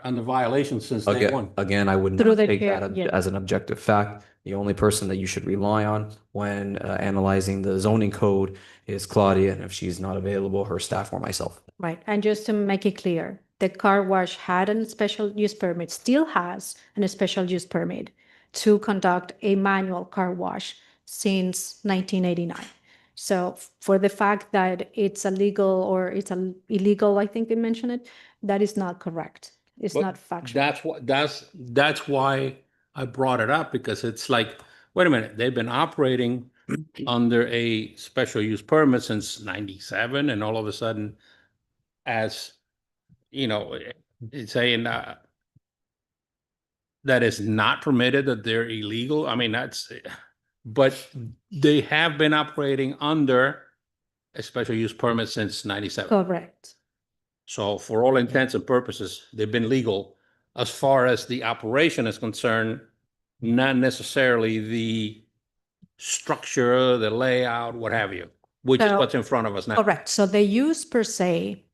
[SPEAKER 1] violation since day one.
[SPEAKER 6] Again, I would
[SPEAKER 5] Through
[SPEAKER 6] not
[SPEAKER 5] the
[SPEAKER 6] take
[SPEAKER 5] chair,
[SPEAKER 6] that
[SPEAKER 5] yeah.
[SPEAKER 6] as an objective fact. The only person that you should rely on when analyzing the zoning code is Claudia, and if she's not available, her staff or myself.
[SPEAKER 5] Right, and just to make it clear, the car wash had a special use permit, still has a special use permit to conduct a manual car wash since 1989. So for the fact that it's illegal or it's illegal, I think they mentioned it, that is not correct. It's
[SPEAKER 1] But
[SPEAKER 5] not factual.
[SPEAKER 1] That's why I brought it up, because it's like, wait a minute, they've been operating under a special use permit since 97, and all of a sudden, as it's saying that is not permitted, that they're illegal. I mean, but they have been operating under a special use permit since 97.
[SPEAKER 5] Correct.
[SPEAKER 1] So for all intents and purposes, they've been legal as far as the operation is concerned, not necessarily the structure, the layout, what have you, which is
[SPEAKER 5] So-
[SPEAKER 1] what's in front of us now.
[SPEAKER 5] Correct. So the use per se,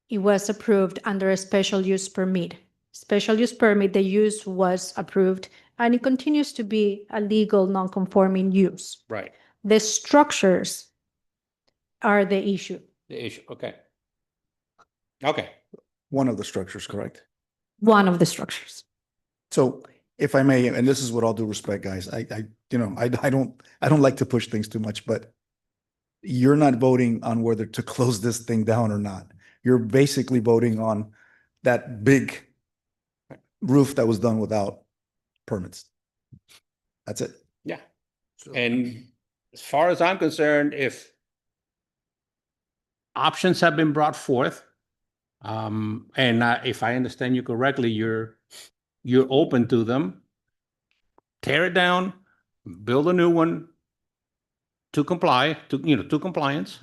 [SPEAKER 5] it was approved under a special use permit. Special use permit, the use was approved, and it continues to be a legal non-conforming use.
[SPEAKER 1] Right.
[SPEAKER 5] The structures are the issue.
[SPEAKER 1] The issue, okay. Okay.
[SPEAKER 8] One of the structures, correct?
[SPEAKER 5] One of the structures.
[SPEAKER 8] So if I may, and this is with all due respect, guys, I don't like to push things too much, but you're not voting on whether to close this thing down or not. You're basically voting on that big roof that was done without permits. That's it.
[SPEAKER 1] Yeah. And as far as I'm concerned, if options have been brought forth, and if I understand you correctly, you're open to them, tear it down, build a new one to comply, to compliance.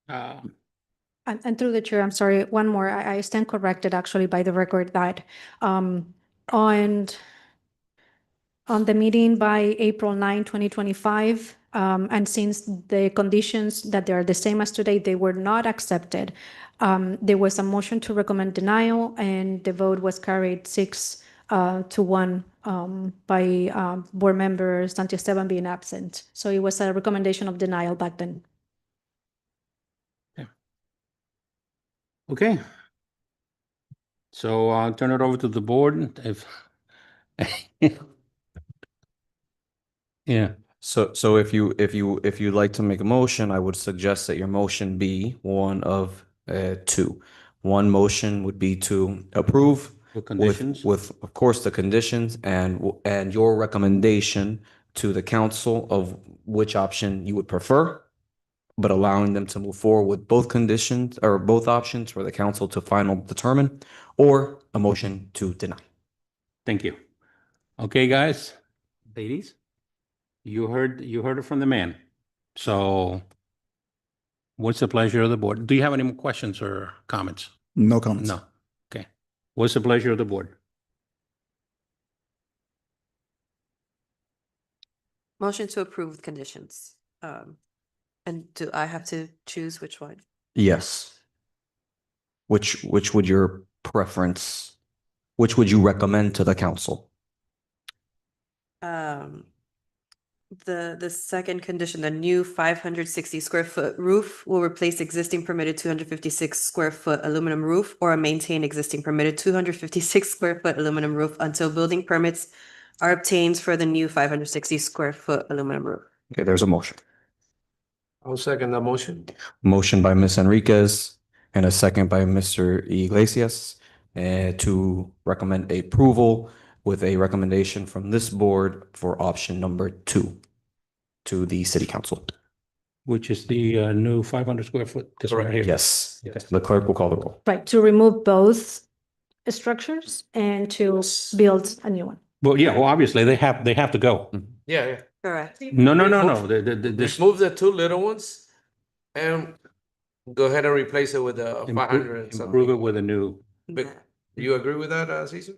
[SPEAKER 5] And through the chair, I'm sorry, one more. I stand corrected actually by the record that on the meeting by April 9, 2025, and since the conditions that they are the same as today, they were not accepted, there was a motion to recommend denial, and the vote was carried 6-1 by board member Santiago being absent. So it was a recommendation of denial back then.
[SPEAKER 1] Okay. So I'll turn it over to the board if. Yeah.
[SPEAKER 6] So if you'd like to make a motion, I would suggest that your motion be one of two. One motion would be to approve
[SPEAKER 1] The conditions.
[SPEAKER 6] with of course the conditions and your recommendation to the council of which option you would prefer. but allowing them to move forward with both conditions or both options for the council to final determine, or a motion to deny.
[SPEAKER 1] Thank you. Okay, guys, ladies, you heard it from the man. So what's the pleasure of the board? Do you have any more questions or comments?
[SPEAKER 8] No comments.
[SPEAKER 1] No. Okay. What's the pleasure of the board?
[SPEAKER 2] Motion to approve with conditions. And do I have to choose which one?
[SPEAKER 6] Yes. Which would your preference, which would you recommend to the council?
[SPEAKER 2] The second condition, the new 560 square foot roof will replace existing permitted 256 square foot aluminum roof or maintain existing permitted 256 square foot aluminum roof until building permits are obtained for the new 560 square foot aluminum roof.
[SPEAKER 6] Okay, there's a motion.
[SPEAKER 9] I'll second the motion.
[SPEAKER 6] Motion by Ms. Enriquez and a second by Mr. Iglesias to recommend approval with a recommendation from this board for option number 2 to the city council.
[SPEAKER 1] Which is the new 500 square foot, this right here.
[SPEAKER 6] Yes,
[SPEAKER 1] Yes.
[SPEAKER 6] the clerk will call the roll.
[SPEAKER 5] Right, to remove both structures and to build a new one.
[SPEAKER 1] Well, yeah, well, obviously they have to go.
[SPEAKER 9] Yeah, yeah.
[SPEAKER 2] Correct.
[SPEAKER 1] No. This
[SPEAKER 9] Just move the two little ones and go ahead and replace it with the 500 and
[SPEAKER 1] improve it
[SPEAKER 9] something.
[SPEAKER 1] with a new.
[SPEAKER 9] But do you agree with that, Cesar?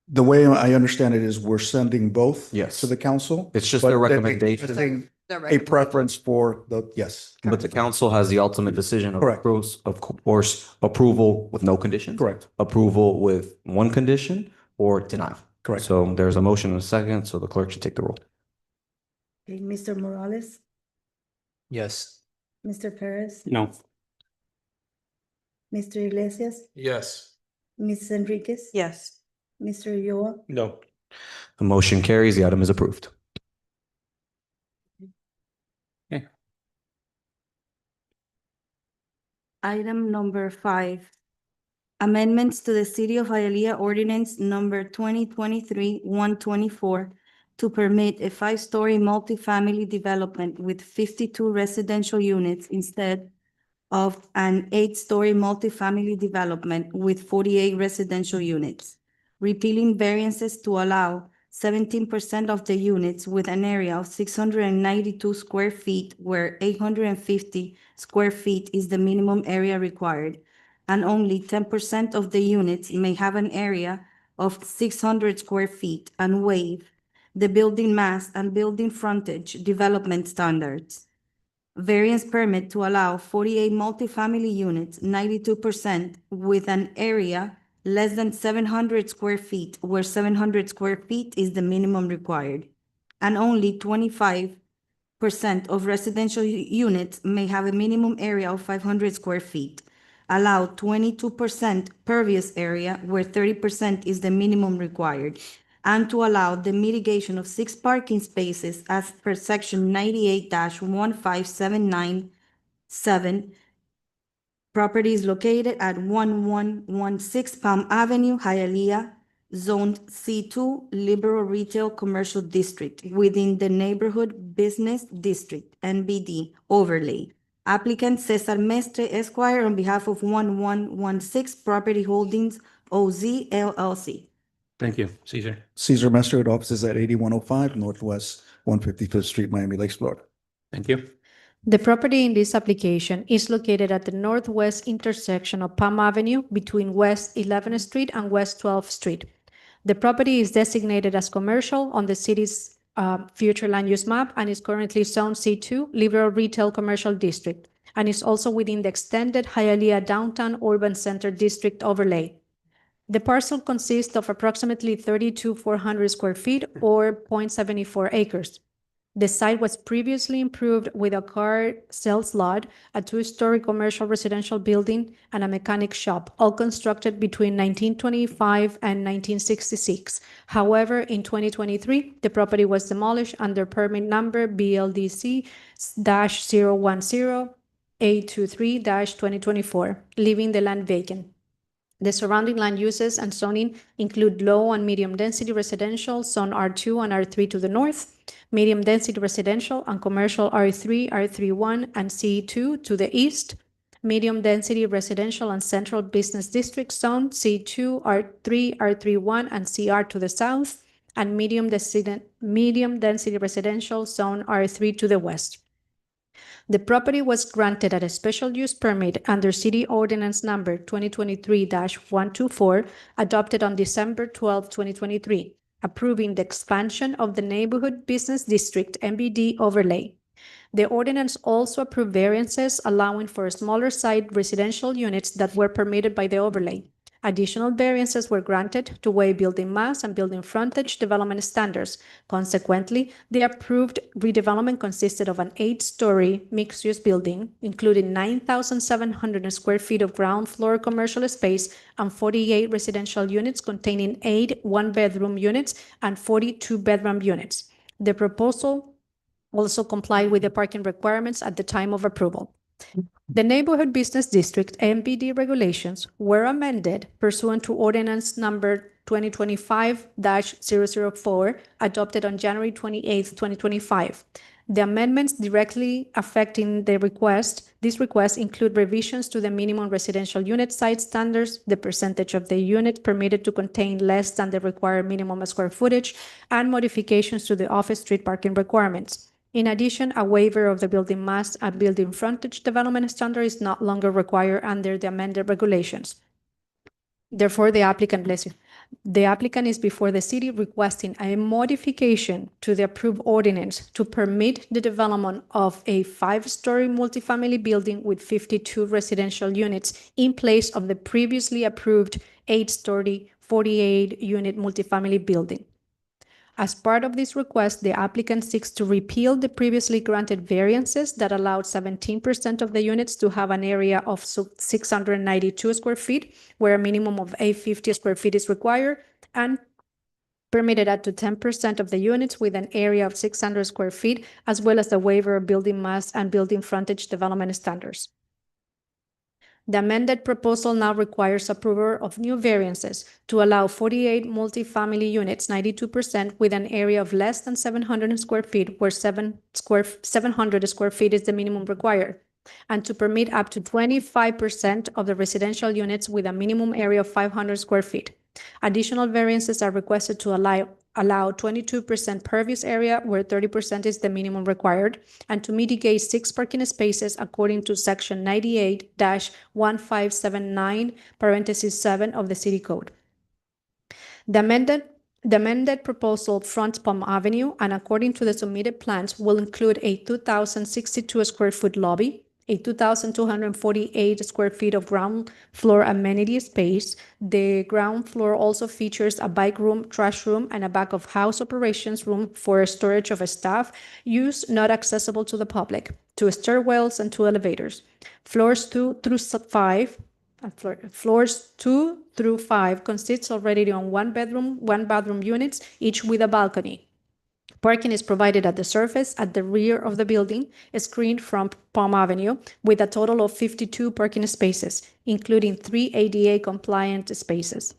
[SPEAKER 8] The way I understand it is we're sending both
[SPEAKER 6] Yes.
[SPEAKER 8] to the council.
[SPEAKER 6] It's just
[SPEAKER 8] but
[SPEAKER 6] their
[SPEAKER 8] they're
[SPEAKER 6] recommendation.
[SPEAKER 8] expressing
[SPEAKER 2] The
[SPEAKER 8] a
[SPEAKER 2] recommendation.
[SPEAKER 8] preference for the, yes,
[SPEAKER 6] But the council has the ultimate decision of
[SPEAKER 8] Correct.
[SPEAKER 6] of course, approval with no conditions.
[SPEAKER 8] correct,
[SPEAKER 6] Approval with one condition or denial.
[SPEAKER 8] correct.
[SPEAKER 6] So there's a motion and a second, so the clerk should take the roll.
[SPEAKER 4] Okay, Mr. Morales,
[SPEAKER 9] Yes.
[SPEAKER 4] Mr. Perez,
[SPEAKER 1] No.
[SPEAKER 4] Mr. Iglesias,
[SPEAKER 9] Yes.
[SPEAKER 4] Mrs. Enriquez.
[SPEAKER 2] Yes.
[SPEAKER 4] Mr. Ulloa,
[SPEAKER 1] No.
[SPEAKER 6] The motion carries. The item is approved.
[SPEAKER 4] Item number 5, amendments to the City of Hialeah Ordinance Number 2023-124 to permit a 5-story multifamily development with 52 residential units instead of an 8-story multifamily development with 48 residential units, repealing variances to allow 17% of the units with an area of 692 square feet where 850 square feet is the minimum area required, and only 10% of the units may have an area of 600 square feet, and waive the building mass and building frontage development standards. Variance permit to allow 48 multifamily units, 92% with an area less than 700 square feet, where 700 square feet is the minimum required, and only 25% of residential units may have a minimum area of 500 square feet. Allow 22% pervious area, where 30% is the minimum required, and to allow the mitigation of 6 parking spaces as per section 98-15797. Property is located at 1116 Palm Avenue, Hialeah, zoned C2, Liberal Retail Commercial District, within the Neighborhood Business District, NBD overlay. Applicant Cesar Mestre Esquire on behalf of 1116 Property Holdings, OZ LLC.
[SPEAKER 1] Thank you, Caesar.
[SPEAKER 8] Cesar Mestre, offices at 8105 Northwest 155th Street, Miami Lakes, Florida.
[SPEAKER 1] Thank you.
[SPEAKER 5] The property in this application is located at the northwest intersection of Palm Avenue between West 11th Street and West 12th Street. The property is designated as commercial on the city's future land use map and is currently Zone C2, Liberal Retail Commercial District, and is also within the extended Hialeah Downtown Urban Center District overlay. The parcel consists of approximately 32,400 square feet or 0.74 acres. The site was previously improved with a car sales lot, a 2-story commercial residential building, and a mechanic shop, all constructed between 1925 and 1966. However, in 2023, the property was demolished under permit number BLDC-010-823-2024, leaving the land vacant. The surrounding land uses and zoning include low and medium density residential, zone R2 and R3 to the north, medium density residential and commercial R3, R31, and C2 to the east, medium density residential and central business district zone C2, R3, R31, and CR to the south, and medium density residential zone R3 to the west. The property was granted a special use permit under City Ordinance Number 2023-124, adopted on December 12, 2023, approving the expansion of the Neighborhood Business District (NBD) overlay. The ordinance also approved variances allowing for smaller site residential units that were permitted by the overlay. Additional variances were granted to weigh building mass and building frontage development standards. Consequently, the approved redevelopment consisted of an 8-story mixed-use building, including 9,700 square feet of ground floor commercial space and 48 residential units containing 8 one-bedroom units and 42 bedroom units. The proposal also complied with the parking requirements at the time of approval. The Neighborhood Business District (NBD) regulations were amended pursuant to Ordinance Number 2025-004, adopted on January 28, 2025. The amendments directly affecting these requests include revisions to the minimum residential unit site standards, the percentage of the unit permitted to contain less than the required minimum square footage, and modifications to the off street parking requirements. In addition, a waiver of the building mass and building frontage development standard is no longer required under the amended regulations. Therefore, the applicant is before the city requesting a modification to the approved ordinance to permit the development of a 5-story multifamily building with 52 residential units in place of the previously approved 8-story, 48-unit multifamily building. As part of this request, the applicant seeks to repeal the previously granted variances that allowed 17% of the units to have an area of 692 square feet, where a minimum of 850 square feet is required, and permitted up to 10% of the units with an area of 600 square feet, as well as the waiver of building mass and building frontage development standards. The amended proposal now requires approval of new variances to allow 48 multifamily units, 92%, with an area of less than 700 square feet, where 700 square feet is the minimum required, and to permit up to 25% of the residential units with a minimum area of 500 square feet. Additional variances are requested to allow 22% pervious area, where 30% is the minimum required, and to mitigate 6 parking spaces according to Section 98-1579, parentheses 7 of the City Code. The amended proposal fronts Palm Avenue, and according to the submitted plans, will include a 2,062 square foot lobby, a 2,248 square feet of ground floor amenity space. The ground floor also features a bike room, trash room, and a back of house operations room for storage of staff use not accessible to the public, 2 stairwells and 2 elevators. Floors 2 through 5 consists already on 1 bathroom units, each with a balcony. Parking is provided at the surface at the rear of the building, screened from Palm Avenue, with a total of 52 parking spaces, including 3 ADA compliant spaces.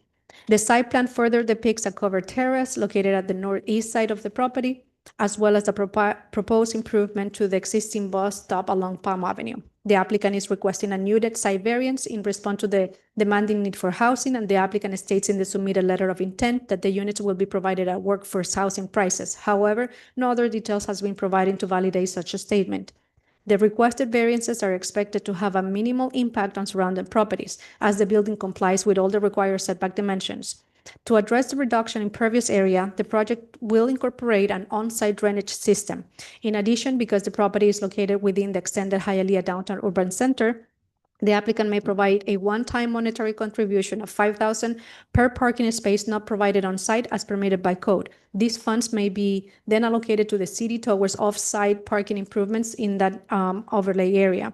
[SPEAKER 5] The site plan further depicts a covered terrace located at the northeast side of the property, as well as a proposed improvement to the existing bus stop along Palm Avenue. The applicant is requesting a new site variance in response to the demanding need for housing, and the applicant states in the submitted letter of intent that the units will be provided at workforce housing prices. However, no other details has been provided to validate such a statement. The requested variances are expected to have a minimal impact on surrounding properties, as the building complies with all the required setback dimensions. To address the reduction in pervious area, the project will incorporate an on-site drainage system. In addition, because the property is located within the extended Hialeah Downtown Urban Center, the applicant may provide a one-time monetary contribution of $5,000 per parking space not provided on site as permitted by code. These funds may be then allocated to the city towards off-site parking improvements in that overlay area.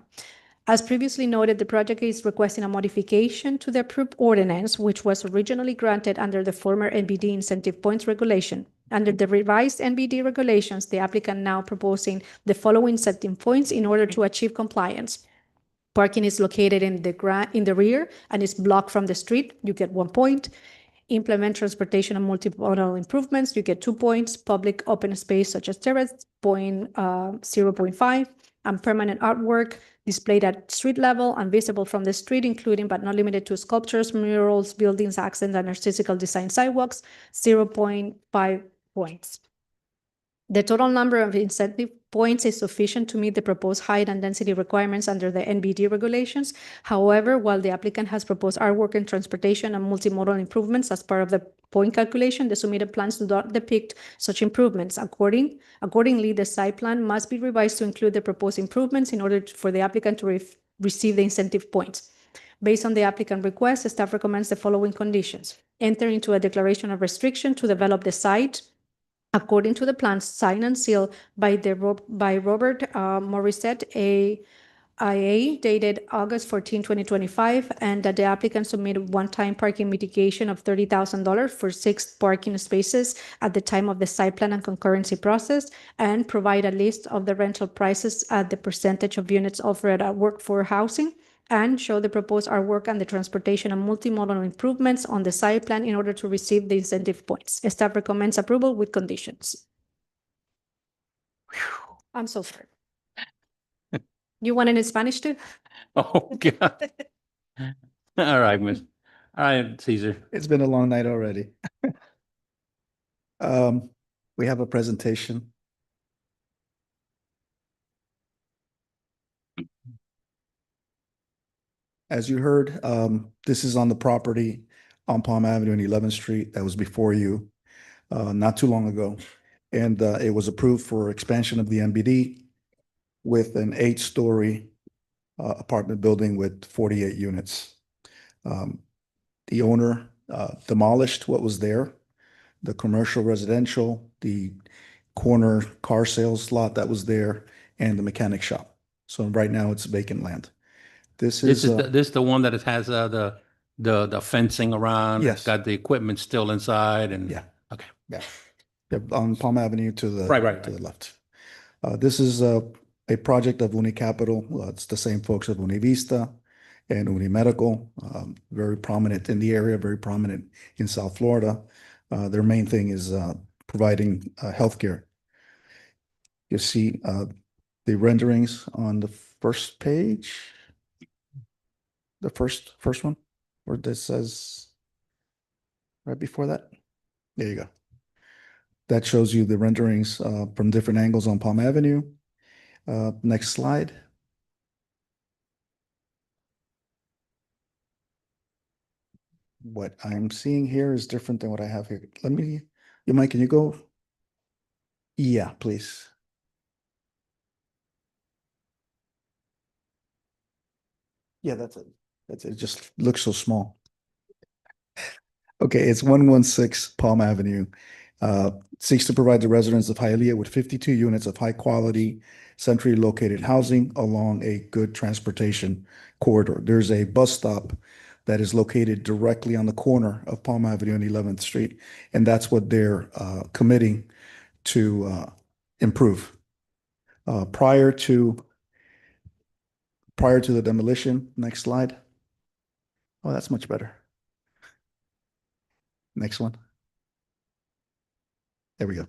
[SPEAKER 5] As previously noted, the project is requesting a modification to the approved ordinance, which was originally granted under the former NBD incentive points regulation. Under the revised NBD regulations, the applicant now proposing the following setting points in order to achieve compliance. Parking is located in the rear and is blocked from the street, you get 1 point. Implement transportation and multimodal improvements, you get 2 points. Public open space such as terrace, 0.5. And permanent artwork displayed at street level and visible from the street, including but not limited to sculptures, murals, buildings, accents, and artistical design sidewalks, 0.5 points. The total number of incentive points is sufficient to meet the proposed height and density requirements under the NBD regulations. However, while the applicant has proposed artwork and transportation and multimodal improvements as part of the point calculation, the submitted plans do not depict such improvements. Accordingly, the site plan must be revised to include the proposed improvements in order for the applicant to receive the incentive points. Based on the applicant request, the staff recommends the following conditions. Enter into a declaration of restriction to develop the site according to the plans, signed and sealed by Robert Morissette, AIA, dated August 14, 2025, and that the applicant submit one-time parking mitigation of $30,000 for 6 parking spaces at the time of the site plan and concurrency process, and provide a list of the rental prices at the percentage of units offered at workforce housing, and show the proposed artwork and the transportation and multimodal improvements on the site plan in order to receive the incentive points. Staff recommends approval with conditions. I'm so sorry. You want it in Spanish too?
[SPEAKER 1] Oh, God. All right, Miss. All right, Caesar.
[SPEAKER 8] It's been a long night already. We have a presentation. As you heard, this is on the property on Palm Avenue and 11th Street that was before you not too long ago. And it was approved for expansion of the NBD with an 8-story apartment building with 48 units. The owner demolished what was there, the commercial residential, the corner car sales lot that was there, and the mechanic shop. So right now it's vacant land. This is
[SPEAKER 1] the one that it has the fencing around.
[SPEAKER 8] Yes.
[SPEAKER 1] It's got the equipment still inside and.
[SPEAKER 8] Yeah.
[SPEAKER 1] Okay.
[SPEAKER 8] Yeah. On Palm Avenue to the
[SPEAKER 1] Right.
[SPEAKER 8] to the left. This is a project of Unicapital. It's the same folks of Univista and Unimedical, very prominent in the area, very prominent in South Florida. Their main thing is providing healthcare. You see the renderings on the first page, the first one, where this says right before that. There you go. That shows you the renderings from different angles on Palm Avenue. Next slide. What I'm seeing here is different than what I have here. Mike, can you go? Yeah, please. Yeah, that's it. That's it. It just looks so small. Okay, it's 116 Palm Avenue. Seeks to provide the residents of Hialeah with 52 units of high quality, centrally located housing along a good transportation corridor. There's a bus stop that is located directly on the corner of Palm Avenue and 11th Street, and that's what they're committing to improve. Prior to the demolition, next slide. Oh, that's much better. Next one. There we go.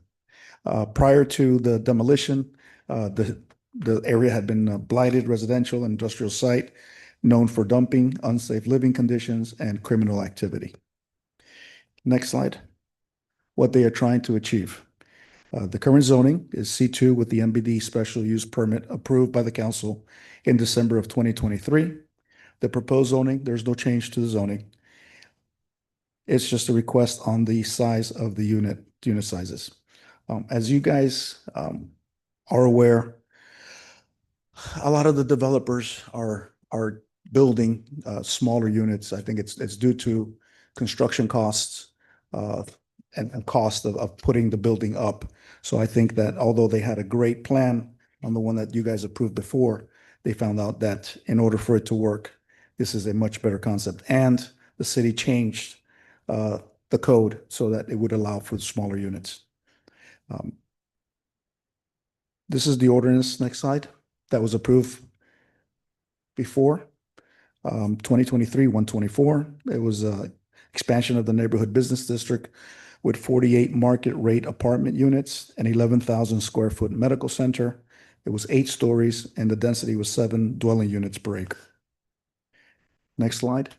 [SPEAKER 8] Prior to the demolition, the area had been a blighted residential and industrial site known for dumping, unsafe living conditions, and criminal activity. Next slide. What they are trying to achieve. The current zoning is C2 with the NBD special use permit approved by the council in December of 2023. The proposed zoning, there's no change to the zoning. It's just a request on the size of the unit sizes. As you guys are aware, a lot of the developers are building smaller units. I think it's due to construction costs and cost of putting the building up. So I think that although they had a great plan on the one that you guys approved before, they found out that in order for it to work, this is a much better concept. And the city changed the code so that it would allow for smaller units. This is the ordinance, next slide, that was approved before. 2023-124, it was expansion of the neighborhood business district with 48 market rate apartment units and 11,000 square foot medical center. It was 8 stories and the density was 7 dwelling units per acre. Next slide.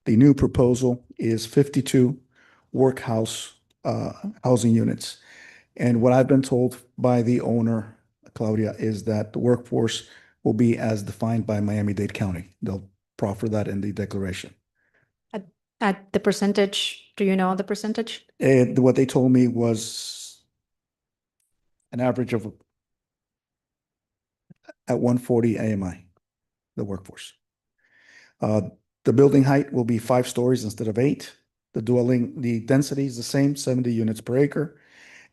[SPEAKER 8] The new proposal is 52 workhouse housing units. And what I've been told by the owner, Claudia, is that the workforce will be as defined by Miami-Dade County. They'll proffer that in the declaration.
[SPEAKER 5] At the percentage, do you know the percentage?
[SPEAKER 8] And what they told me was an average of at 140 AMI, the workforce. The building height will be 5 stories instead of 8. The density is the same, 70 units per acre.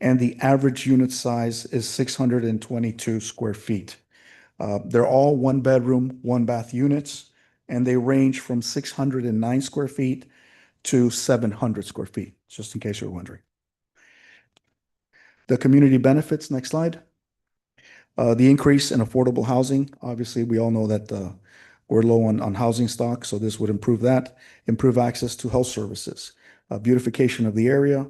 [SPEAKER 8] And the average unit size is 622 square feet. They're all 1 bedroom, 1 bath units, and they range from 609 square feet to 700 square feet, just in case you're wondering. The community benefits, next slide. The increase in affordable housing, obviously, we all know that we're low on housing stock, so this would improve that. Improve access to health services, beautification of the area,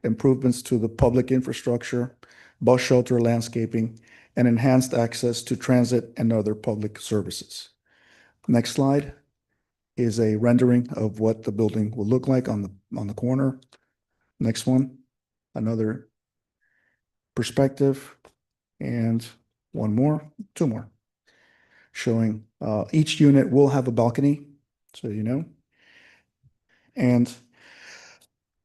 [SPEAKER 8] improvements to the public infrastructure, bus shelter landscaping, and enhanced access to transit and other public services. Next slide is a rendering of what the building will look like on the corner. Next one, another perspective, and 2 more, showing each unit will have a balcony, so you know. And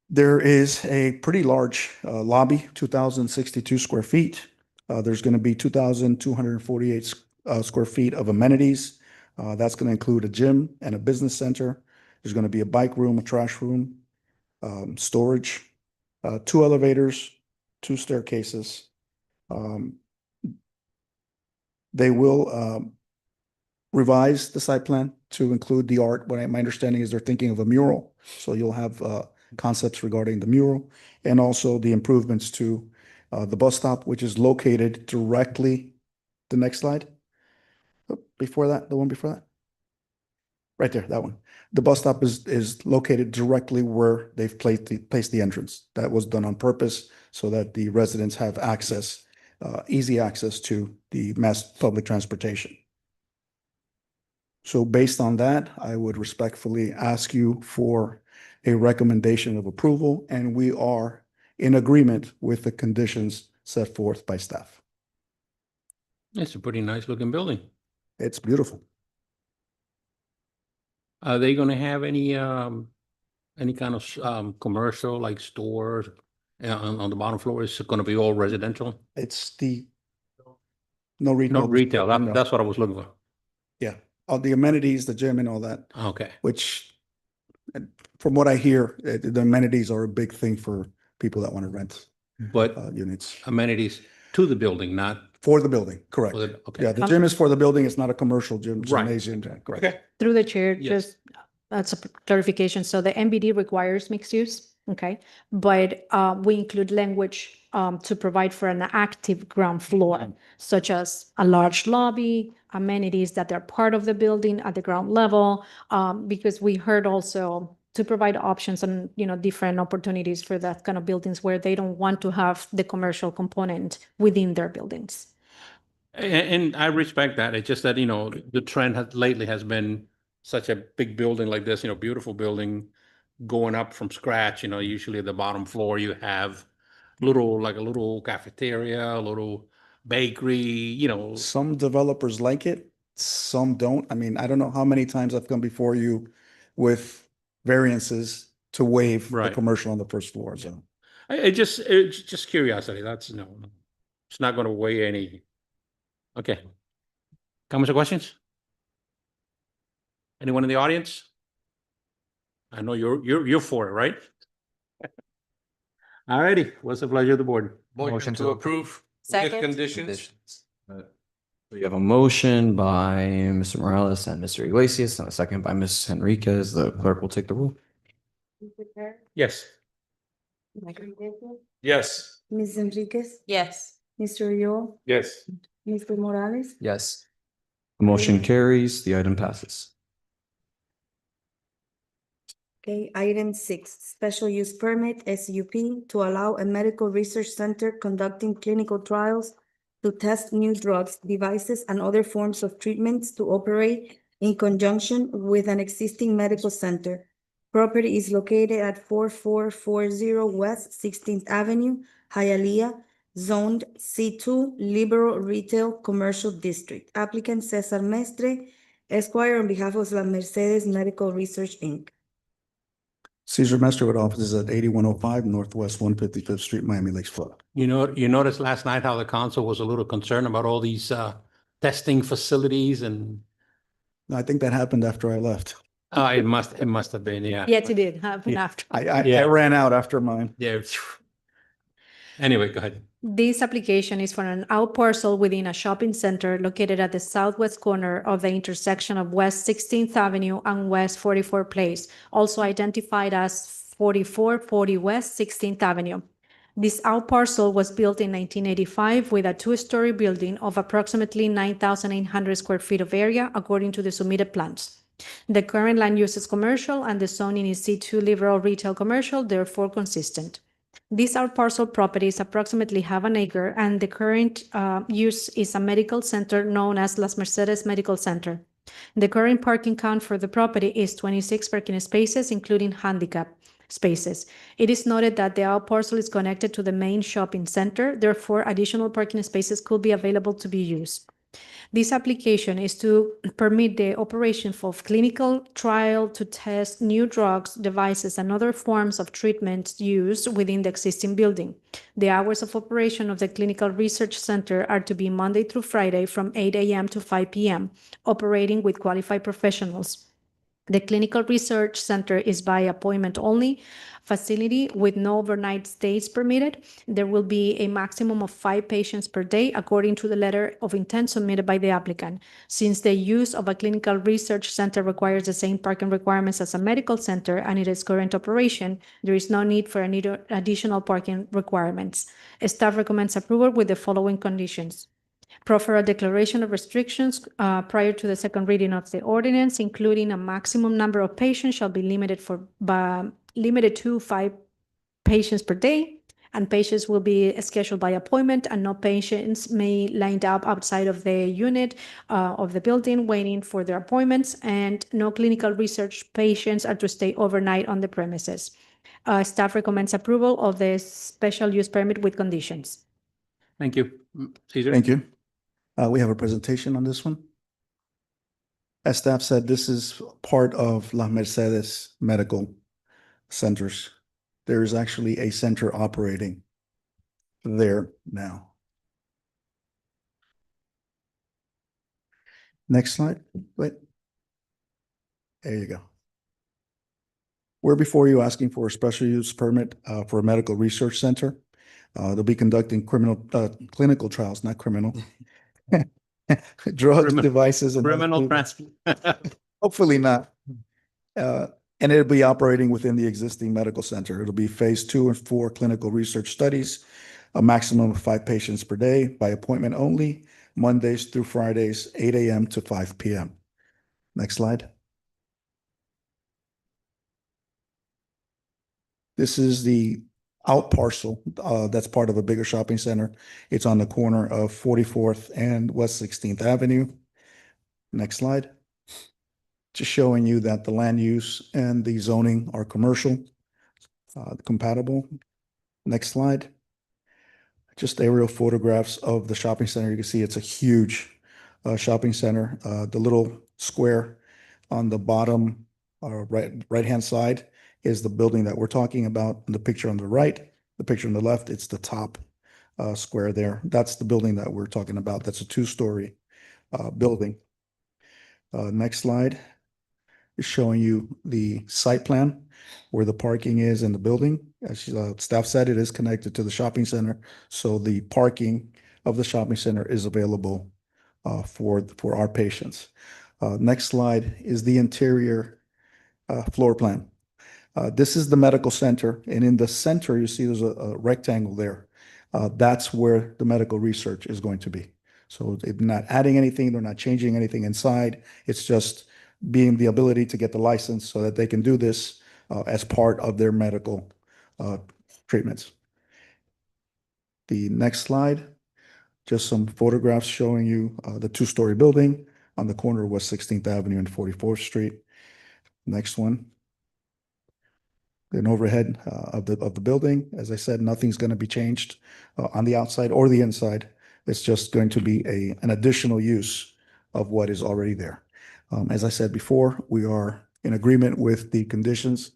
[SPEAKER 8] there is a pretty large lobby, 2,062 square feet. There's going to be 2,248 square feet of amenities. That's going to include a gym and a business center. There's going to be a bike room, a trash room, storage, 2 elevators, 2 staircases. They will revise the site plan to include the art. My understanding is they're thinking of a mural. So you'll have concepts regarding the mural and also the improvements to the bus stop, which is located directly, the next slide. Before that, the one before that. Right there, that one. The bus stop is located directly where they've placed the entrance. That was done on purpose so that the residents have access, easy access to the mass public transportation. So based on that, I would respectfully ask you for a recommendation of approval, and we are in agreement with the conditions set forth by staff.
[SPEAKER 1] It's a pretty nice looking building.
[SPEAKER 8] It's beautiful.
[SPEAKER 1] Are they gonna have any kind of commercial like stores on the bottom floor? Is it gonna be all residential?
[SPEAKER 8] It's no retail.
[SPEAKER 1] No retail,
[SPEAKER 8] No.
[SPEAKER 1] that's what I was looking for.
[SPEAKER 8] Yeah, all the amenities, the gym and all that,
[SPEAKER 1] Okay,
[SPEAKER 8] which from what I hear, the amenities are a big thing for people that want to rent
[SPEAKER 1] but
[SPEAKER 8] units
[SPEAKER 1] amenities to the building, not
[SPEAKER 8] for the building, correct?
[SPEAKER 1] for the, okay.
[SPEAKER 8] Yeah, the gym is for the building. It's not a commercial gym,
[SPEAKER 1] Right.
[SPEAKER 8] gymnasium, correct?
[SPEAKER 1] Okay.
[SPEAKER 5] Through the chair,
[SPEAKER 1] Yes.
[SPEAKER 5] just, that's a clarification. So the MBD requires mixed use, okay? But we include language to provide for an active ground floor, such as a large lobby, amenities that are part of the building at the ground level, because we heard also to provide options on, different opportunities for that kind of buildings where they don't want to have the commercial component within their buildings.
[SPEAKER 1] And I respect that. It's just that, the trend lately has been such a big building like this, beautiful building going up from scratch, usually at the bottom floor, you have a little cafeteria, a little bakery,
[SPEAKER 8] Some developers like it, some don't. I mean, I don't know how many times I've come before you with variances to waive the
[SPEAKER 1] Right.
[SPEAKER 8] commercial on the first floor, so.
[SPEAKER 1] it's just curiosity. That's, it's not gonna weigh any. Okay. Comments or questions? Anyone in the audience? I know you're for it, right? All righty, what's the pleasure of the board?
[SPEAKER 9] Motion to approve. With
[SPEAKER 2] Second.
[SPEAKER 9] conditions.
[SPEAKER 6] We have a motion by Mr. Morales and Mr. Iglesias, and a second by Ms. Henriquez. The clerk will take the roll.
[SPEAKER 1] Yes.
[SPEAKER 9] Yes.
[SPEAKER 4] Ms. Enriquez,
[SPEAKER 2] Yes.
[SPEAKER 4] Mr. Yule,
[SPEAKER 9] Yes.
[SPEAKER 4] Mr. Morales,
[SPEAKER 6] Yes. Motion carries, the item passes.
[SPEAKER 4] Okay, item 6, special use permit, SUP, to allow a medical research center conducting clinical trials to test new drugs, devices, and other forms of treatments to operate in conjunction with an existing medical center. Property is located at 4440 West 16th Avenue, Hialeah, zoned C2, Liberal Retail Commercial District. Applicant Cesar Mestre, Esquire, on behalf of La Mercedes Medical Research, Inc.
[SPEAKER 8] Cesar Mestre with offices at 8105 Northwest 155th Street, Miami Lakes, Florida.
[SPEAKER 1] You know, you noticed last night how the council was a little concerned about all these testing facilities and
[SPEAKER 8] I think that happened after I left.
[SPEAKER 1] it must have been, yeah.
[SPEAKER 5] Yes, it did happen after.
[SPEAKER 8] I
[SPEAKER 1] Yeah.
[SPEAKER 8] ran out after mine.
[SPEAKER 1] Yeah. Anyway, go ahead.
[SPEAKER 5] This application is for an out parcel within a shopping center located at the southwest corner of the intersection of West 16th Avenue and West 44 Place, also identified as 4440 West 16th Avenue. This out parcel was built in 1985 with a two-story building of approximately 9,800 square feet of area, according to the submitted plans. The current land use is commercial and the zoning is C2 liberal retail commercial, therefore consistent. This out parcel property is approximately half an acre, and the current use is a medical center known as Las Mercedes Medical Center. The current parking count for the property is 26 parking spaces, including handicap spaces. It is noted that the out parcel is connected to the main shopping center, therefore additional parking spaces could be available to be used. This application is to permit the operation of clinical trial to test new drugs, devices, and other forms of treatments used within the existing building. The hours of operation of the Clinical Research Center are to be Monday through Friday from 8 a.m. to 5 p.m., operating with qualified professionals. The Clinical Research Center is by appointment only facility with no overnight stays permitted. There will be a maximum of 5 patients per day, according to the letter of intent submitted by the applicant. Since the use of a clinical research center requires the same parking requirements as a medical center and it is current operation, there is no need for any additional parking requirements. Staff recommends approval with the following conditions. Proffer a declaration of restrictions prior to the second reading of the ordinance, including a maximum number of patients shall be limited to 5 patients per day, and patients will be scheduled by appointment, and no patients may line up outside of the unit of the building waiting for their appointments, and no clinical research patients are to stay overnight on the premises. Staff recommends approval of the special use permit with conditions.
[SPEAKER 1] Thank you. Cesar?
[SPEAKER 8] Thank you. We have a presentation on this one. As staff said, this is part of La Mercedes Medical Centers. There is actually a center operating there now. Next slide. Wait. There you go. We're before you asking for a special use permit for a medical research center. They'll be conducting clinical trials, not criminal. Drugs, devices, and
[SPEAKER 1] Criminal transfer.
[SPEAKER 8] hopefully not. And it'll be operating within the existing medical center. It'll be phase 2 and 4 clinical research studies, a maximum of 5 patients per day by appointment only, Mondays through Fridays, 8 a.m. to 5 p.m. Next slide. This is the out parcel that's part of a bigger shopping center. It's on the corner of 44th and West 16th Avenue. Next slide. Just showing you that the land use and the zoning are commercial, compatible. Next slide. Just aerial photographs of the shopping center. You can see it's a huge shopping center. The little square on the bottom right-hand side is the building that we're talking about. The picture on the right, the picture on the left, it's the top square there. That's the building that we're talking about. That's a 2-story building. Next slide is showing you the site plan where the parking is in the building. As staff said, it is connected to the shopping center. So the parking of the shopping center is available for our patients. Next slide is the interior floor plan. This is the medical center, and in the center, you see there's a rectangle there. That's where the medical research is going to be. So they're not adding anything, they're not changing anything inside. It's just being the ability to get the license so that they can do this as part of their medical treatments. The next slide, just some photographs showing you the two-story building on the corner of West 16th Avenue and 44th Street. Next one. An overhead of the building. As I said, nothing's going to be changed on the outside or the inside. It's just going to be an additional use of what is already there. As I said before, we are in agreement with the conditions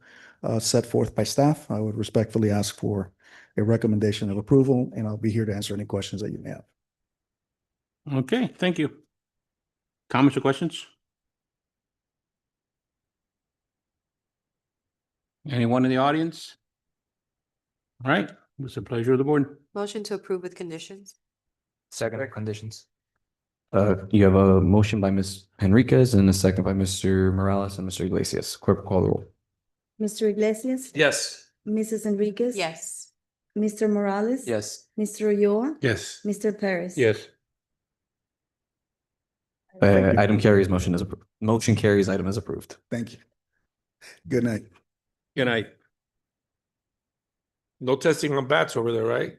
[SPEAKER 8] set forth by staff. I would respectfully ask for a recommendation of approval, and I'll be here to answer any questions that you may have.
[SPEAKER 1] Okay, thank you. Comments or questions? Anyone in the audience? All right, it's a pleasure of the board.
[SPEAKER 2] Motion to approve with conditions.
[SPEAKER 6] Second conditions. You have a motion by Ms. Henriquez and a second by Mr. Morales and Mr. Iglesias. Clerk, call the roll.
[SPEAKER 4] Mr. Iglesias?
[SPEAKER 9] Yes.
[SPEAKER 4] Mrs. Enriquez?
[SPEAKER 2] Yes.
[SPEAKER 4] Mr. Morales?
[SPEAKER 6] Yes.
[SPEAKER 4] Mr. Ulloa?
[SPEAKER 3] Yes.
[SPEAKER 4] Mr. Perez?
[SPEAKER 1] Yes.
[SPEAKER 6] Item carries, motion is approved. Motion carries, item is approved.
[SPEAKER 8] Thank you. Good night.
[SPEAKER 1] Good night.
[SPEAKER 3] No testing on bats over there, right?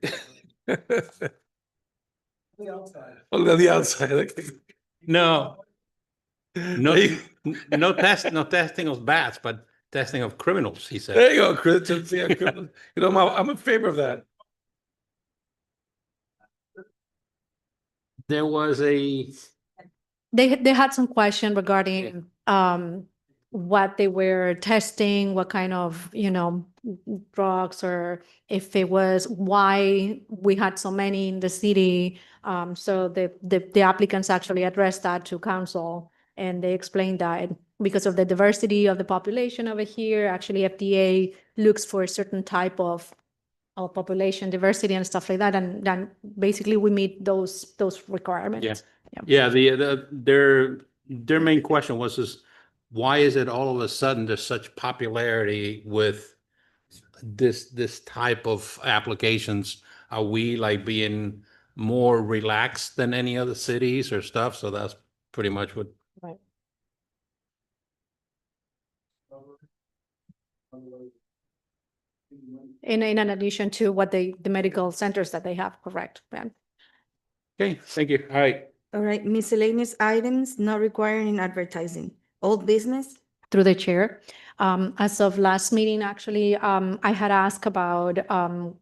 [SPEAKER 3] On the outside. Okay.
[SPEAKER 1] No. No, no testing of bats, but testing of criminals, he said.
[SPEAKER 3] There you go, Chris. Yeah, you know, I'm in favor of that.
[SPEAKER 1] There was a,
[SPEAKER 5] They had some question regarding what they were testing, what kind of, drugs, or if it was why we had so many in the city. So the applicants actually addressed that to council, and they explained that because of the diversity of the population over here, actually FDA looks for a certain type of population diversity and stuff like that, and then basically we meet those requirements.
[SPEAKER 1] yeah, their main question was is, why is it all of a sudden there's such popularity with this type of applications? Are we like being more relaxed than any other cities or stuff? So that's pretty much what.
[SPEAKER 5] Right. In addition to what the medical centers that they have, correct, Ben?
[SPEAKER 1] Okay, thank you. All right.
[SPEAKER 4] All right, miscellaneous items not requiring advertising. Old business?
[SPEAKER 5] Through the chair. As of last meeting, actually, I had asked about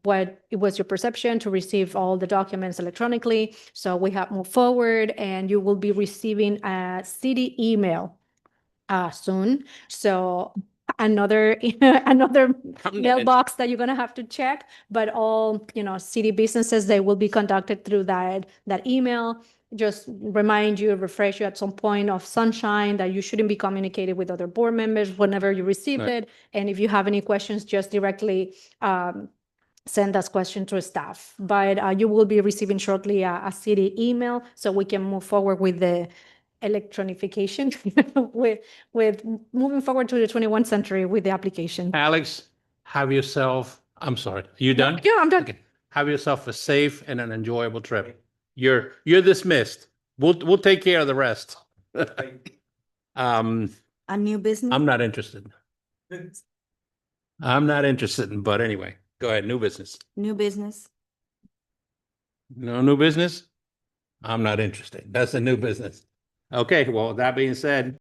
[SPEAKER 5] what it was your perception to receive all the documents electronically. So we have moved forward, and you will be receiving a city email soon. So another mailbox that you're gonna have to check, but all city businesses, they will be conducted through that email. Just remind you, refresh you at some point of sunshine that you shouldn't be communicating with other board members whenever you receive
[SPEAKER 1] Right.
[SPEAKER 5] it. And if you have any questions, just directly send us questions to staff. But you will be receiving shortly a city email, so we can move forward with the electronification with moving forward to the 21st century with the application.
[SPEAKER 1] Alex, have yourself, I'm sorry, you done?
[SPEAKER 5] Yeah, I'm done.
[SPEAKER 1] Okay. Have yourself a safe and an enjoyable trip. You're dismissed. We'll take care of the rest.
[SPEAKER 4] A new business?
[SPEAKER 1] I'm not interested. But anyway, go ahead, new business.
[SPEAKER 4] New business?
[SPEAKER 1] No new business? I'm not interested. That's a new business. Okay, well, that being said,